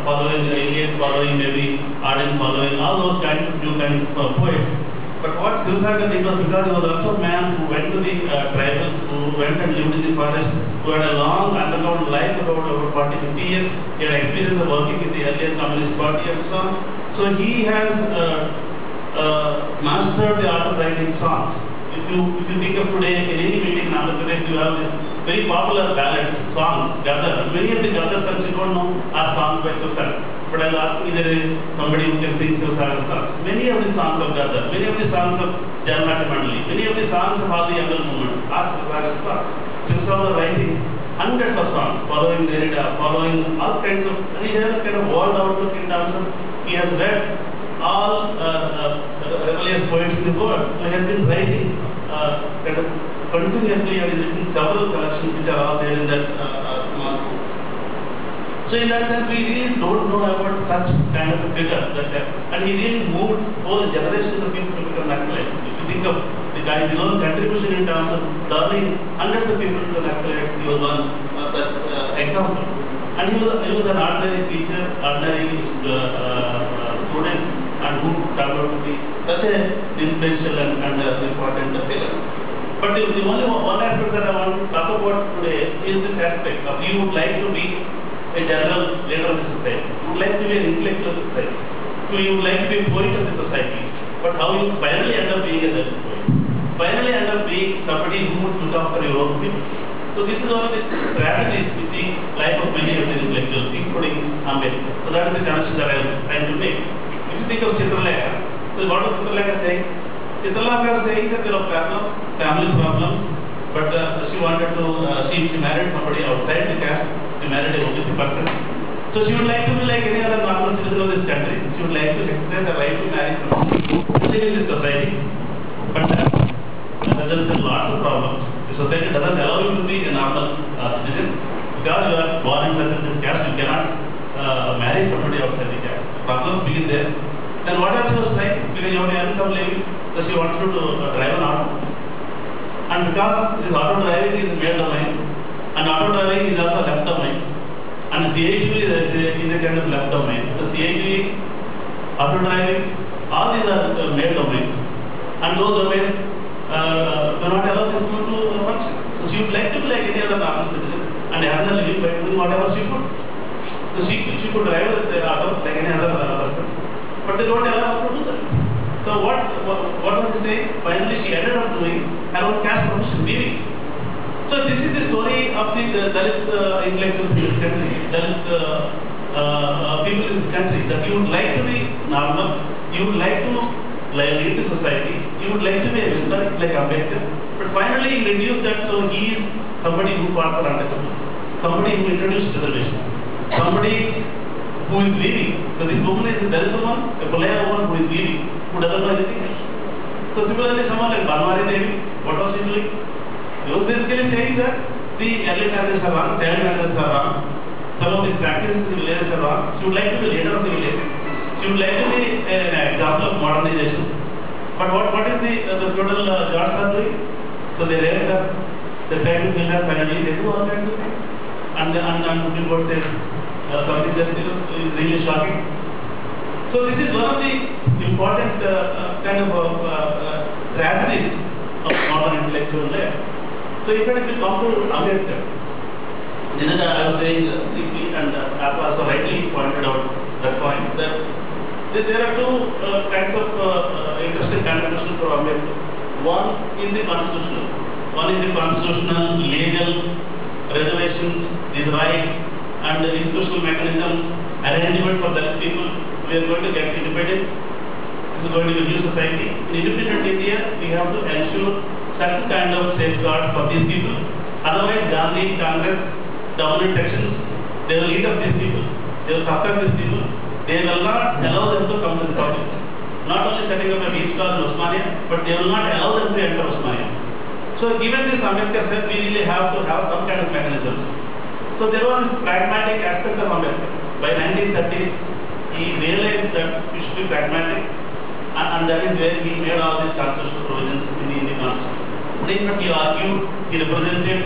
following Eliot, following maybe Arden, following all those kinds of new kinds of poets. But what Sivasagar did was, because he was also a man who went to the tribals, who went and lived in the forest, who had a long underground life, about over 40-50 years. He had experience of working in the earlier Communist Party and so on. So he has mastered the art of writing songs. If you think of today, in any meeting in Andhra Pradesh, you have this very popular ballad songs, Gadar. Many of the Gadar songs you don't know are songs by Sivasagar. But I'll ask you, there is somebody who can sing Sivasagar songs. Many of the songs of Gadar, many of the songs of Janmati Mandali, many of the songs of all the younger movement are Sivasagar songs. Sivasagar was writing hundreds of songs, following Derrida, following all kinds of, he has a kind of world outlook in terms of, he has read all rebellious poets in the world. So he has been writing kind of continuously, and is in several collections which are all there in that small book. So in that sense, we really don't know about such kind of a figure, and he really moved whole generations of people to become Naxalites. If you think of the guy, his own contribution in terms of turning hundreds of people to Naxalites, he was one such example. And he was an ordinary teacher, ordinary student, and who turned out to be such an influential and important figure. But the only one aspect that I want to talk about today is this aspect of you would like to be a general leader of the society, you would like to be an intellectual of the society, so you would like to be a poet of the society, but how you finally end up being a poet, finally end up being somebody who would look after your own people. So this is one of the strategies in the life of many of the intellectuals, including Ambedkar. So that is the connection that I am trying to make. If you think of Chitralekha, so what was Chitralekha saying? Chitralekha was saying that there are family problems, but she wanted to, she married somebody outside the caste, she married a OBC person. So she would like to be like any other normal citizen of this country. She would like to exercise the right to marry someone who lives in this society. But there is a lot of problems. The society doesn't allow you to be a normal citizen. Because you are born in this caste, you cannot marry somebody outside the caste. Problems begin there. Then what else was like? Because you have to earn some living, so she wants you to drive an auto. And because this auto driving is male domain, and auto driving is also left domain, and CHV is a kind of left domain. So CHV, auto driving, all these are male domains, and those domains do not allow this to function. So she would like to be like any other normal citizen and earn a living by doing whatever she could. So she could drive the auto like any other person, but they don't allow her to do that. So what was she saying? Finally, she ended up doing her own caste profession, weaving. So this is the story of the Dalit intellectuals in this country, Dalit people in this country, that you would like to be normal, you would like to lead the society, you would like to be a visitor like Ambedkar, but finally he reduced that, so he is somebody who fought for untouchable, somebody who introduced reservation, somebody who is weaving. So this woman is a Dalit woman, a Pulaya woman who is weaving, who doesn't know anything else. So similarly, someone like Banwari Devi, what was she doing? He was basically saying that the early marriages are wrong, child marriages are wrong, some of these practices in the villages are wrong. She would like to be the leader of the village. She would like to be an example of modernization. But what is the total George are doing? So they raise her, they try to kill her, finally they do all kinds of things. And Supreme Court says something that is really shocking. So this is one of the important kind of tragedies of modern intellectual life. So if we come to Ambedkar, I was saying briefly, and Appa also rightly pointed out that point, that there are two kinds of interesting contributions for Ambedkar. One is the constitutional, legal reservations, these rights, and the institutional mechanism, arrangement for that people. We are going to get independent. This is going to be a new society. In independent India, we have to ensure certain kind of safeguards for these people. Otherwise, Gandhi, Congress, dominant sections, they will eat up these people. They will suppress these people. They will not allow them to come to the public. not only setting up a beach college in Osmania, but they will not allow them to enter Osmania. So given this, Ambedkar said we really have to have some kind of mechanism. So there was this pragmatic aspect of Ambedkar. By 1930s, he realized that we should be pragmatic, and that is where he made all these constitutional provisions in the Indian Constitution. In fact, he argued, he represented,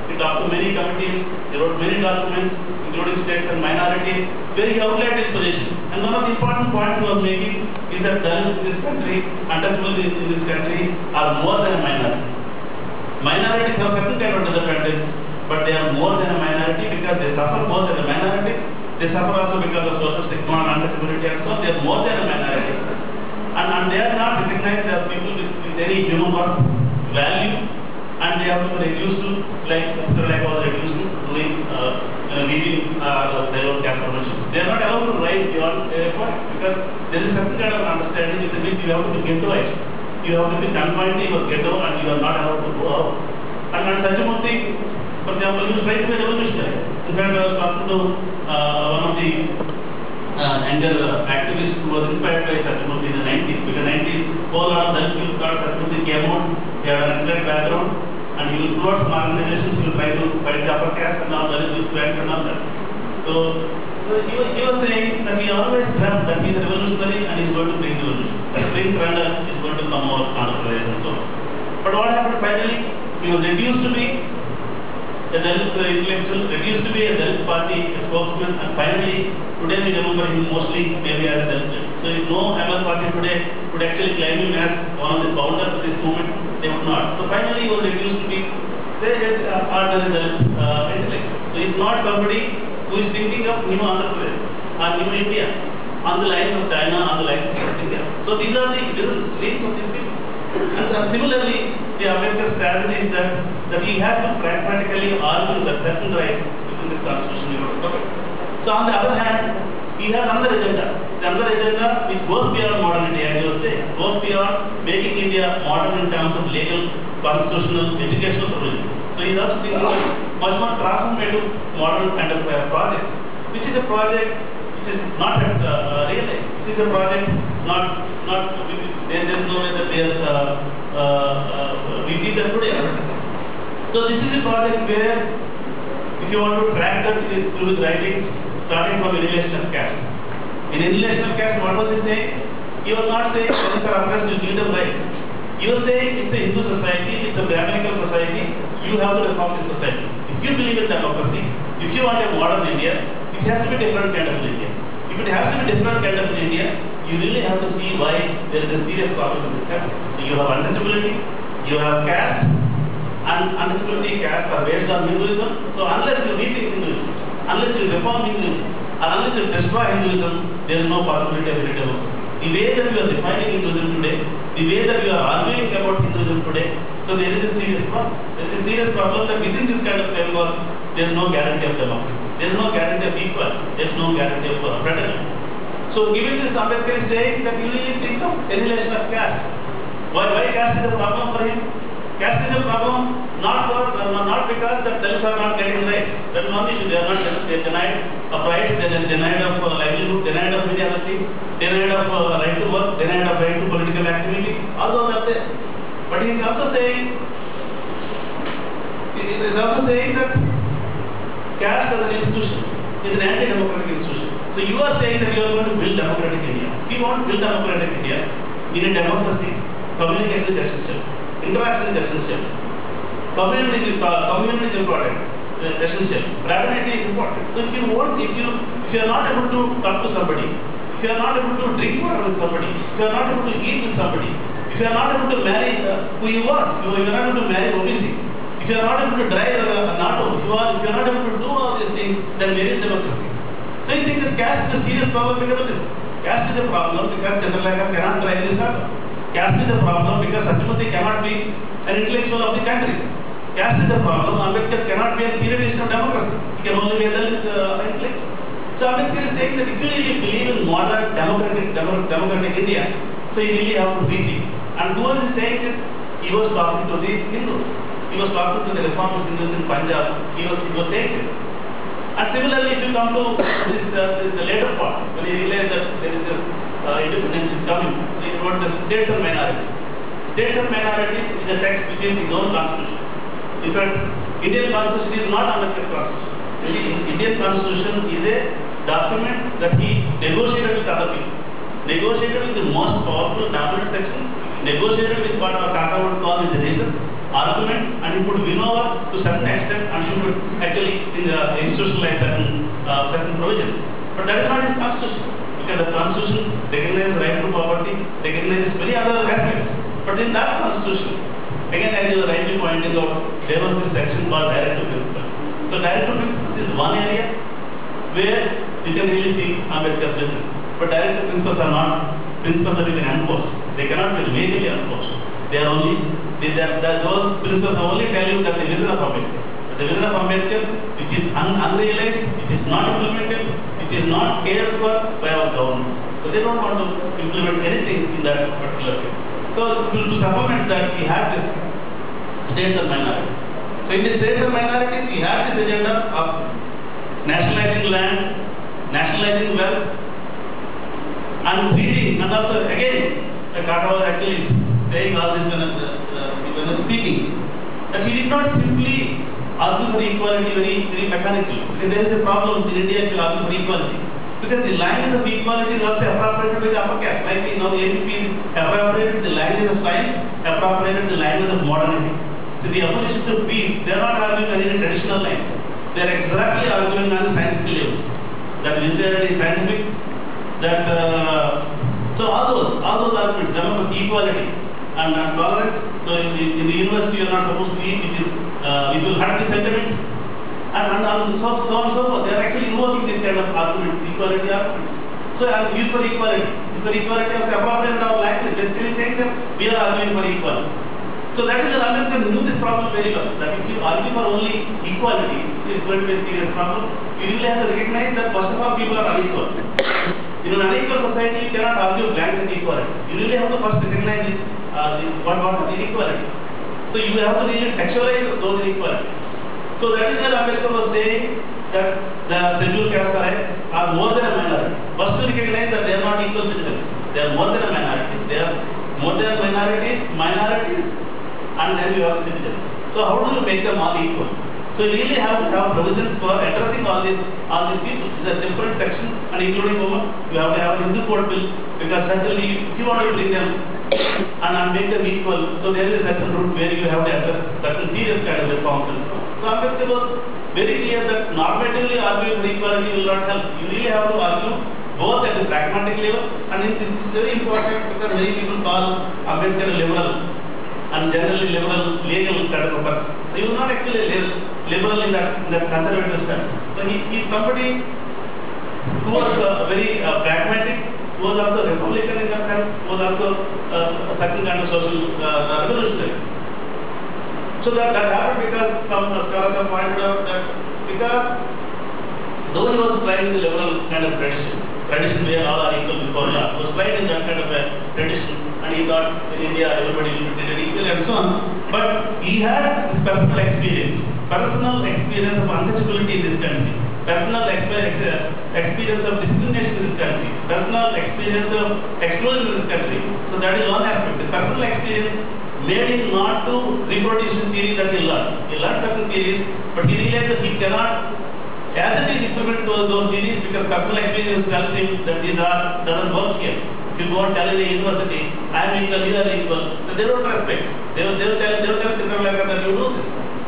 he talked to many committees, he wrote many documents, including states and minorities, where he outlined his position. And one of the important points he was making is that Dalits in this country, untouchables in this country, are more than a minority. Minorities have certain kind of disadvantage, but they are more than a minority because they suffer more than a minority. They suffer also because of social stigma and untouchability, and so they are more than a minority. And they are not recognized as people with any human worth, value, and they have to be reduced to, like was reduced to doing leaving their own caste formation. They are not allowed to rise beyond a point because there is certain kind of understanding in which you have to be ghettoized. You have to be confined to your ghetto and you are not allowed to go out. And Satyamurthy, for example, he was trying to be revolutionary. In fact, I was talking to one of the younger activists who was inspired by Satyamurthy in the 90s. Because 90s, whole lot of Dalit people thought Satyamurthy came out, he had an excellent background, and he will throughout some organizations, he will try to fight the upper caste and all Dalit youth bank and all that. So he was saying that he always dreamt that he is a revolutionary and he is going to bring revolution. That Prince Randall is going to come over Andhra Pradesh and so on. But what happened finally? He was reduced to be a Dalit intellectual, reduced to be a Dalit party spokesman, and finally, today we remember him mostly maybe as a Dalit. So if no ML party today would actually claim him as one of the founders of this movement, they would not. So finally, he was reduced to be an ordinary Dalit intellectual. So he is not somebody who is thinking of new Andhra Pradesh or new India on the lines of China, on the lines of South India. So these are the dreams of these people. And similarly, the Ambedkar strategy is that he has to pragmatically argue that certain rights within this constitution. Okay. So on the other hand, he has another agenda. The other agenda which goes beyond modernity, as you say, goes beyond making India modern in terms of legal, constitutional, educational provision. So he is also thinking of much more transformative modern kind of project, which is a project which is not realized. This is a project there is no way that we see that today. So this is a project where if you want to track that through his writings, starting from annihilation of caste. In annihilation of caste, what was he saying? He was not saying Dalits are oppressed, you give them rights. He was saying it's a Hindu society, it's a Brahminical society, you have to reform this society. If you believe in democracy, if you want a modern India, it has to be different kind of India. If it has to be different kind of India, you really have to see why there is a serious problem in this country. So you have untouchability, you have caste, and untouchability, caste are based on Hinduism. So unless you rethink Hinduism, unless you reform Hinduism, and unless you destroy Hinduism, there is no possibility of democracy. The way that we are defining Hinduism today, the way that we are arguing about Hinduism today, so there is a serious problem. There is a serious problem that within this kind of framework, there is no guarantee of democracy. There is no guarantee of equality. There is no guarantee of fraternity. So given this, Ambedkar is saying that you really think of annihilation of caste. Why caste is a problem for him? Caste is a problem not because the Dalits are not getting rights. That is one issue. They are not denied of rights, they are denied of livelihood, denied of many other things, denied of right to work, denied of right to political activity. All those are there. But he is also saying that caste as an institution is an anti-democratic institution. So you are saying that you are going to build democratic India. If you want to build democratic India, in a democracy, communication is essential, interaction is essential, community is important, essential, fraternity is important. So if you are not able to talk to somebody, if you are not able to drink water with somebody, if you are not able to eat with somebody, if you are not able to marry who you want, if you are not able to marry obviously, if you are not able to drive an auto, if you are not able to do all these things, then there is democracy. So you think that caste is a serious problem because of this. Caste is a problem because Chandralekha cannot drive this auto. Caste is a problem because Satyamurthy cannot be an intellectual of the country. Caste is a problem. Ambedkar cannot be a theorist of democracy. He can only be a Dalit intellectual. So Ambedkar is saying that if you really believe in modern democratic India, so you really have to rethink. And who was saying this? He was talking to the Hindus. He was talking to the reformist Hindus in Punjab. He was saying this. And similarly, if you come to the later part, when he realized that there is a independence is coming, he wrote the states and minorities. States and minorities is a text within his own constitution. In fact, Indian constitution is not Ambedkar constitution. Indian constitution is a document that he negotiated with other people. Negotiated with the most powerful dominant section, negotiated with what our Tata would call the reason, argument, and he could win over to certain extent, and he could actually institutionalize certain provisions. But that is not his constitution, because the constitution recognizes right to property, recognizes many other aspects. But in that constitution, again, as you rightly pointed out, there was this section called directive principle. So directive principle is one area where you can really see Ambedkar's vision. But directive principles are not principles that you can enforce. They cannot be legally enforced. They are only, those principles only tell you that the vision of Ambedkar. The vision of Ambedkar, which is unrealized, it is not implemented, it is not cared for by our government. So they don't want to implement anything in that particular way. So to supplement that, we have this states and minorities. So in the states and minorities, we have this agenda of nationalizing land, nationalizing wealth, and breeding. And also again, the Tata was actually saying all this when speaking, that he did not simply argue for equality very mechanically. Because there is a problem in India if you argue for equality. Because the language of equality is also appropriated by the upper caste. Like now the APP appropriated the language of science, appropriated the language of modernity. So the opposition to peace, they are not arguing on any traditional lines. They are exactly arguing on the scientific level. That sincerity is scientific, that so all those arguments, remember equality and tolerance. So in the university you are not supposed to eat, it will hurt the sentiment. And so on and so forth. They are actually invoking this kind of argument, equality argument. So I am used for equality. For equality of the appropriate our language, they still saying that we are arguing for equality. So that is the Ambedkar knew this problem very well. That if you argue for only equality, it is going to be a serious problem. You really have to recognize that first of all people are unequal. In an unequal society, you cannot argue blanket equality. You really have to first recognize this, what is inequality. So you have to really sexualize those inequalities. So that is why Ambedkar was saying that the scheduled castes are more than a minority. First to recognize that they are not equal citizens. They are more than a minority. They are more than minorities, and then you have citizens. So how do you make them all equal? So you really have to have provisions for addressing all these people. It's a different section, and including women. You have to have a Hindu code bill, because certainly if you want to bring them and make them equal, so there is a certain route where you have to address certain serious kind of reforms. So Ambedkar was very clear that normatively arguing for equality will not help. You really have to argue both at the pragmatic level, and this is very important because many people call Ambedkar liberal and generally liberal legal kind of a person. So he was not actually liberal in that conservative sense. So he is somebody who was very pragmatic, who was also republican in that sense, who was also a certain kind of social revolutionary. So that happened because some scholars have pointed out that because though he was trying the liberal kind of tradition where all are equal before law, he was trying in that kind of a tradition, and he thought in India everybody will be treated equally and so on. But he had this personal experience of untouchability in this country, personal experience of discrimination in this country, personal experience of exclusion in this country. So that is one aspect. The personal experience made him not to reproduce the theory that he learned. He learned certain theories, but he realized that he cannot, as it is, implement those theories because personal experience tells him that these doesn't work here. If you go and tell in the university, I am equal, you are equal, so they don't respect. They will tell people like that you do this.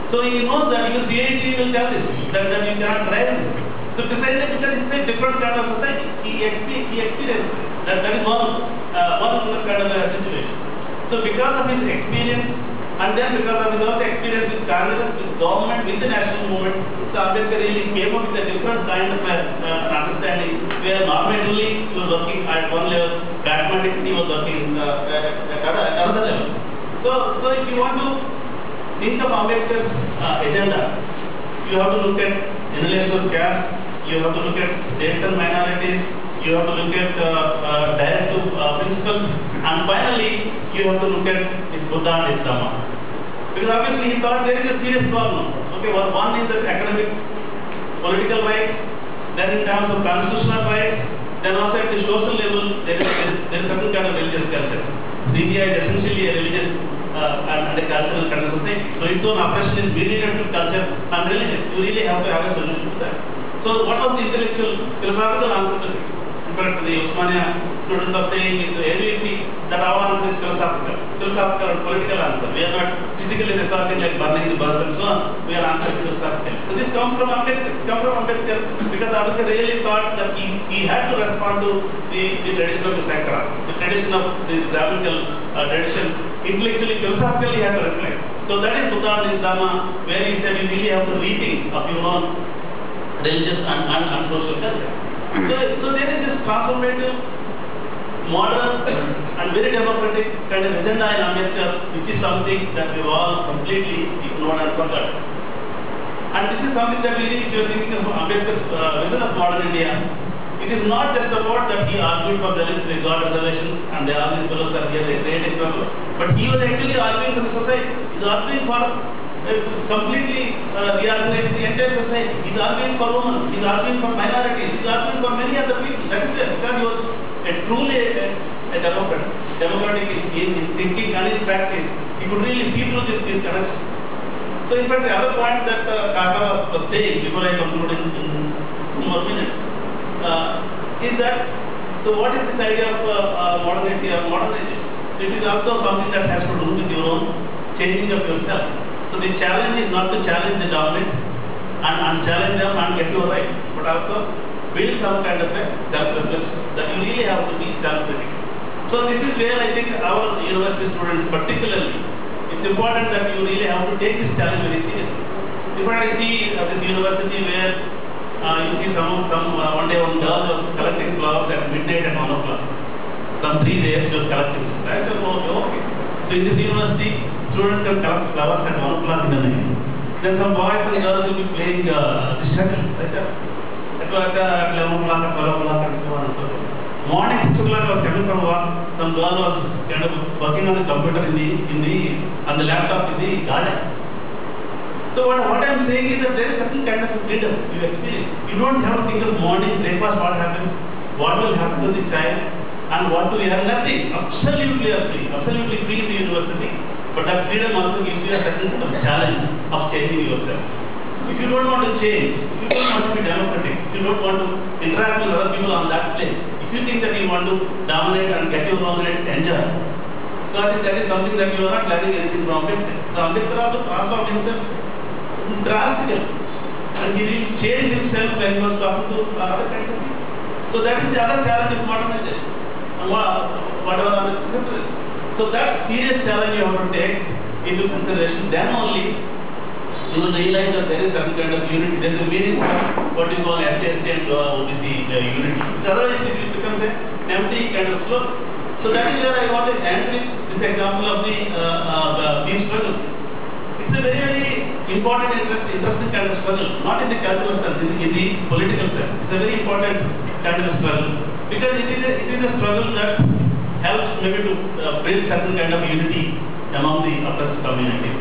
So he knows that even CIT will tell this, that you cannot drive this. So precisely because it's a different kind of society, he experienced that is one kind of a situation. So because of his experience, and then because of his also experience with Congress, with government, with the national movement, so Ambedkar really came up with a different kind of understanding where normatively he was working at one level, pragmatically he was working at another level. So if you want to think of Ambedkar's agenda, you have to look at intellectual caste, you have to look at states and minorities, you have to look at directive principles, and finally you have to look at his Buddha and his Dhamma. Because obviously he thought there is a serious problem. Okay, one is the academic, political rights, then in terms of constitutional rights, Then also at the social level, there is certain kind of religious culture. India is essentially a religious and a cultural kind of society. So its own oppression is mediated to culture and religion. You really have to have a solution to that. So what was the intellectual, philosophical answer to this? In fact, the Osmania students are saying in the AVP that our answer is philosophical and political answer. We are not physically resorting like burning the birds and so on. We are answering philosophical. So this comes from Ambedkar, because Ambedkar really thought that he had to respond to the tradition of the Sankara, the tradition of the Brahminical tradition. Intellectually, philosophically, he had to reflect. So that is Buddha's Dhamma, where he said you really have to rethink of your own religious and social culture. So there is this transformative, modern and very democratic kind of agenda in Ambedkar, which is something that we've all completely ignored and forgot. And this is something that really, if you are thinking of Ambedkar's vision of modern India, it is not just about that he argued for the God reservation and all these fellows are here, they create example, but he was actually arguing for the society. He is arguing for completely reorganizing the entire society. He is arguing for women, he is arguing for minorities, he is arguing for many other people. That is it, because he was truly a democrat. Democratic in his thinking and his practice. He could really see through these connections. So in fact, the other point that Kaka was saying before I conclude in 2 more minutes is that, so what is this idea of modernity or modernization? It is also something that has to do with your own changing of yourself. So the challenge is not to challenge the dominant and challenge them and get your right, but also build some kind of a self-reflection that you really have to be self-critical. So this is where I think our university students particularly, it's important that you really have to take this challenge very seriously. If I see at this university where you see one day one girl was collecting flowers at midnight at 1 o'clock. Some 3 days she was collecting. I said, okay. So in this university, students can collect flowers at 1 o'clock in the night. Then some boys and girls will be playing the shuttle. At 11 o'clock, at 12 o'clock, and so on and so forth. Morning 6 o'clock was coming from work. Some girl was kind of working on the computer on the laptop in the garden. So what I am saying is that there is certain kind of freedom you experience. You don't have to think of morning breakfast, what happens, what will happen to the child, and what to earn, nothing. Absolutely free in the university. But that freedom also gives you a certain kind of challenge of changing yourself. If you don't want to change, if you don't want to be democratic, if you don't want to interact with other people on that place, if you think that you want to dominate and get your own and enjoy, so I think that is something that you are not learning anything from Ambedkar. So Ambedkar also transformed himself drastically, and he will change himself when he was talking to other kinds of people. So that is the other challenge of modernization. Whatever other is. So that serious challenge you have to take into consideration. Then only you will realize that there is some kind of unity. There is a meaning of what you call SC and OBC unity. Otherwise it becomes an empty kind of slope. So that is where I want to end with this example of the peace struggle. It's a very, very important, interesting kind of struggle, not in the cultural sense, in the political sense. It's a very important kind of struggle, because it is a struggle that helps maybe to build certain kind of unity among the oppressed community.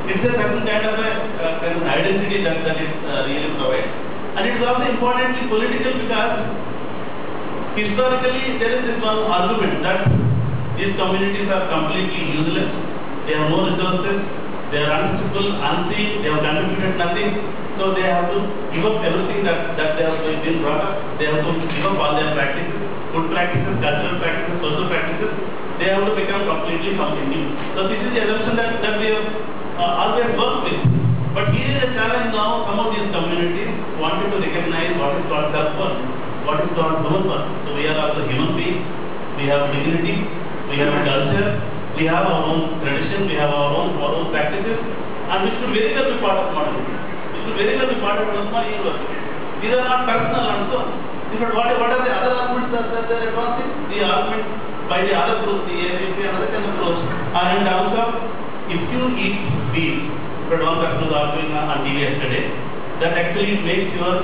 It's a certain kind of identity that is really provided. And it is also importantly political, because historically there is this one argument that these communities are completely useless, they have no resources, they are untouchable, unseen, they have contributed nothing, so they have to give up everything that they have been brought up. They have to give up all their practices, good practices, cultural practices, social practices. They have to become completely something new. So this is the assumption that we have always worked with. But here is a challenge now. Some of these communities wanted to recognize what is called self-worth, what is called human worth. So we are also human beings, we have dignity, we have a culture, we have our own tradition, we have our own practices, and which should very well be part of modernity. It should very well be part of Osmania University. These are not personal and so on. In fact, what are the other arguments that they are advancing? The argument by the other groups, the AVP and other kind of groups, are in terms of if you eat beef, but one person was arguing on TV yesterday, that actually makes your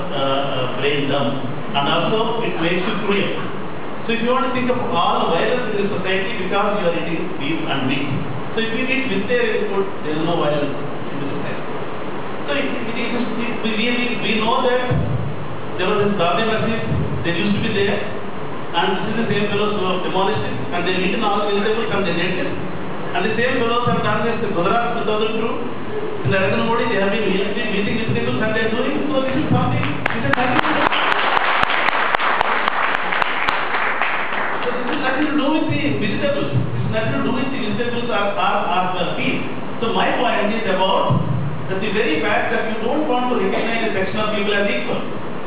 brain dumb, and also it makes you cruel. So if you want to think of all violence in the society, because you are eating beef and meat. So if you eat vegetarian food, there is no violence in the society. So we know that there was this Dade Masjid, there used to be there, and this is the same fellows who have demolished it, and they eaten all the vegetables and they ate it. And the same fellows have done this in Gujarat 2002. In Narendra Modi, they have been meeting with people and they are doing. So this is something, this is nothing. So this is nothing to do with the vegetables. This is nothing to do with the vegetables or feed. So my point is about that the very fact that you don't want to recognize a section of people as equal.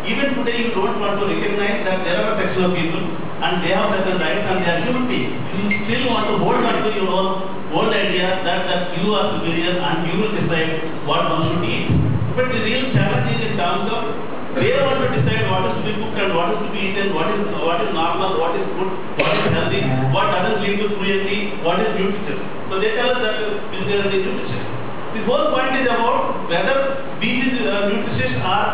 Even today you don't want to recognize that there are a section of people and they have certain rights and they are human beings. You still want to hold on to your old idea that you are superior and you will decide what one should eat. But the real challenge is in terms of they want to decide what is to be cooked and what is to be eaten, what is normal, what is good, what is healthy, what doesn't lead to cruelty, what is nutritious. So they tell us that vegetarian is nutritious. The whole point is about whether beef is nutritious or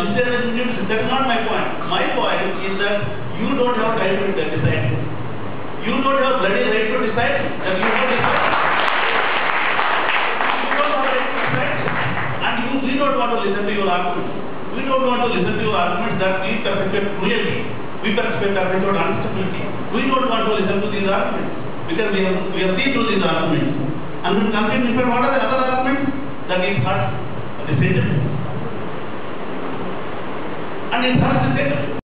vegetarian is nutritious. That is not my point. My point is that you don't have right to decide. You don't have bloody right to decide that you don't decide. You don't have right to decide. And we don't want to listen to your arguments. We don't want to listen to your arguments that we perpetuate cruelty. We perpetuate instability. We don't want to listen to these arguments because we have seen through these arguments. And when complete different, what are the other arguments? That it hurts the citizen. And it hurts the citizen.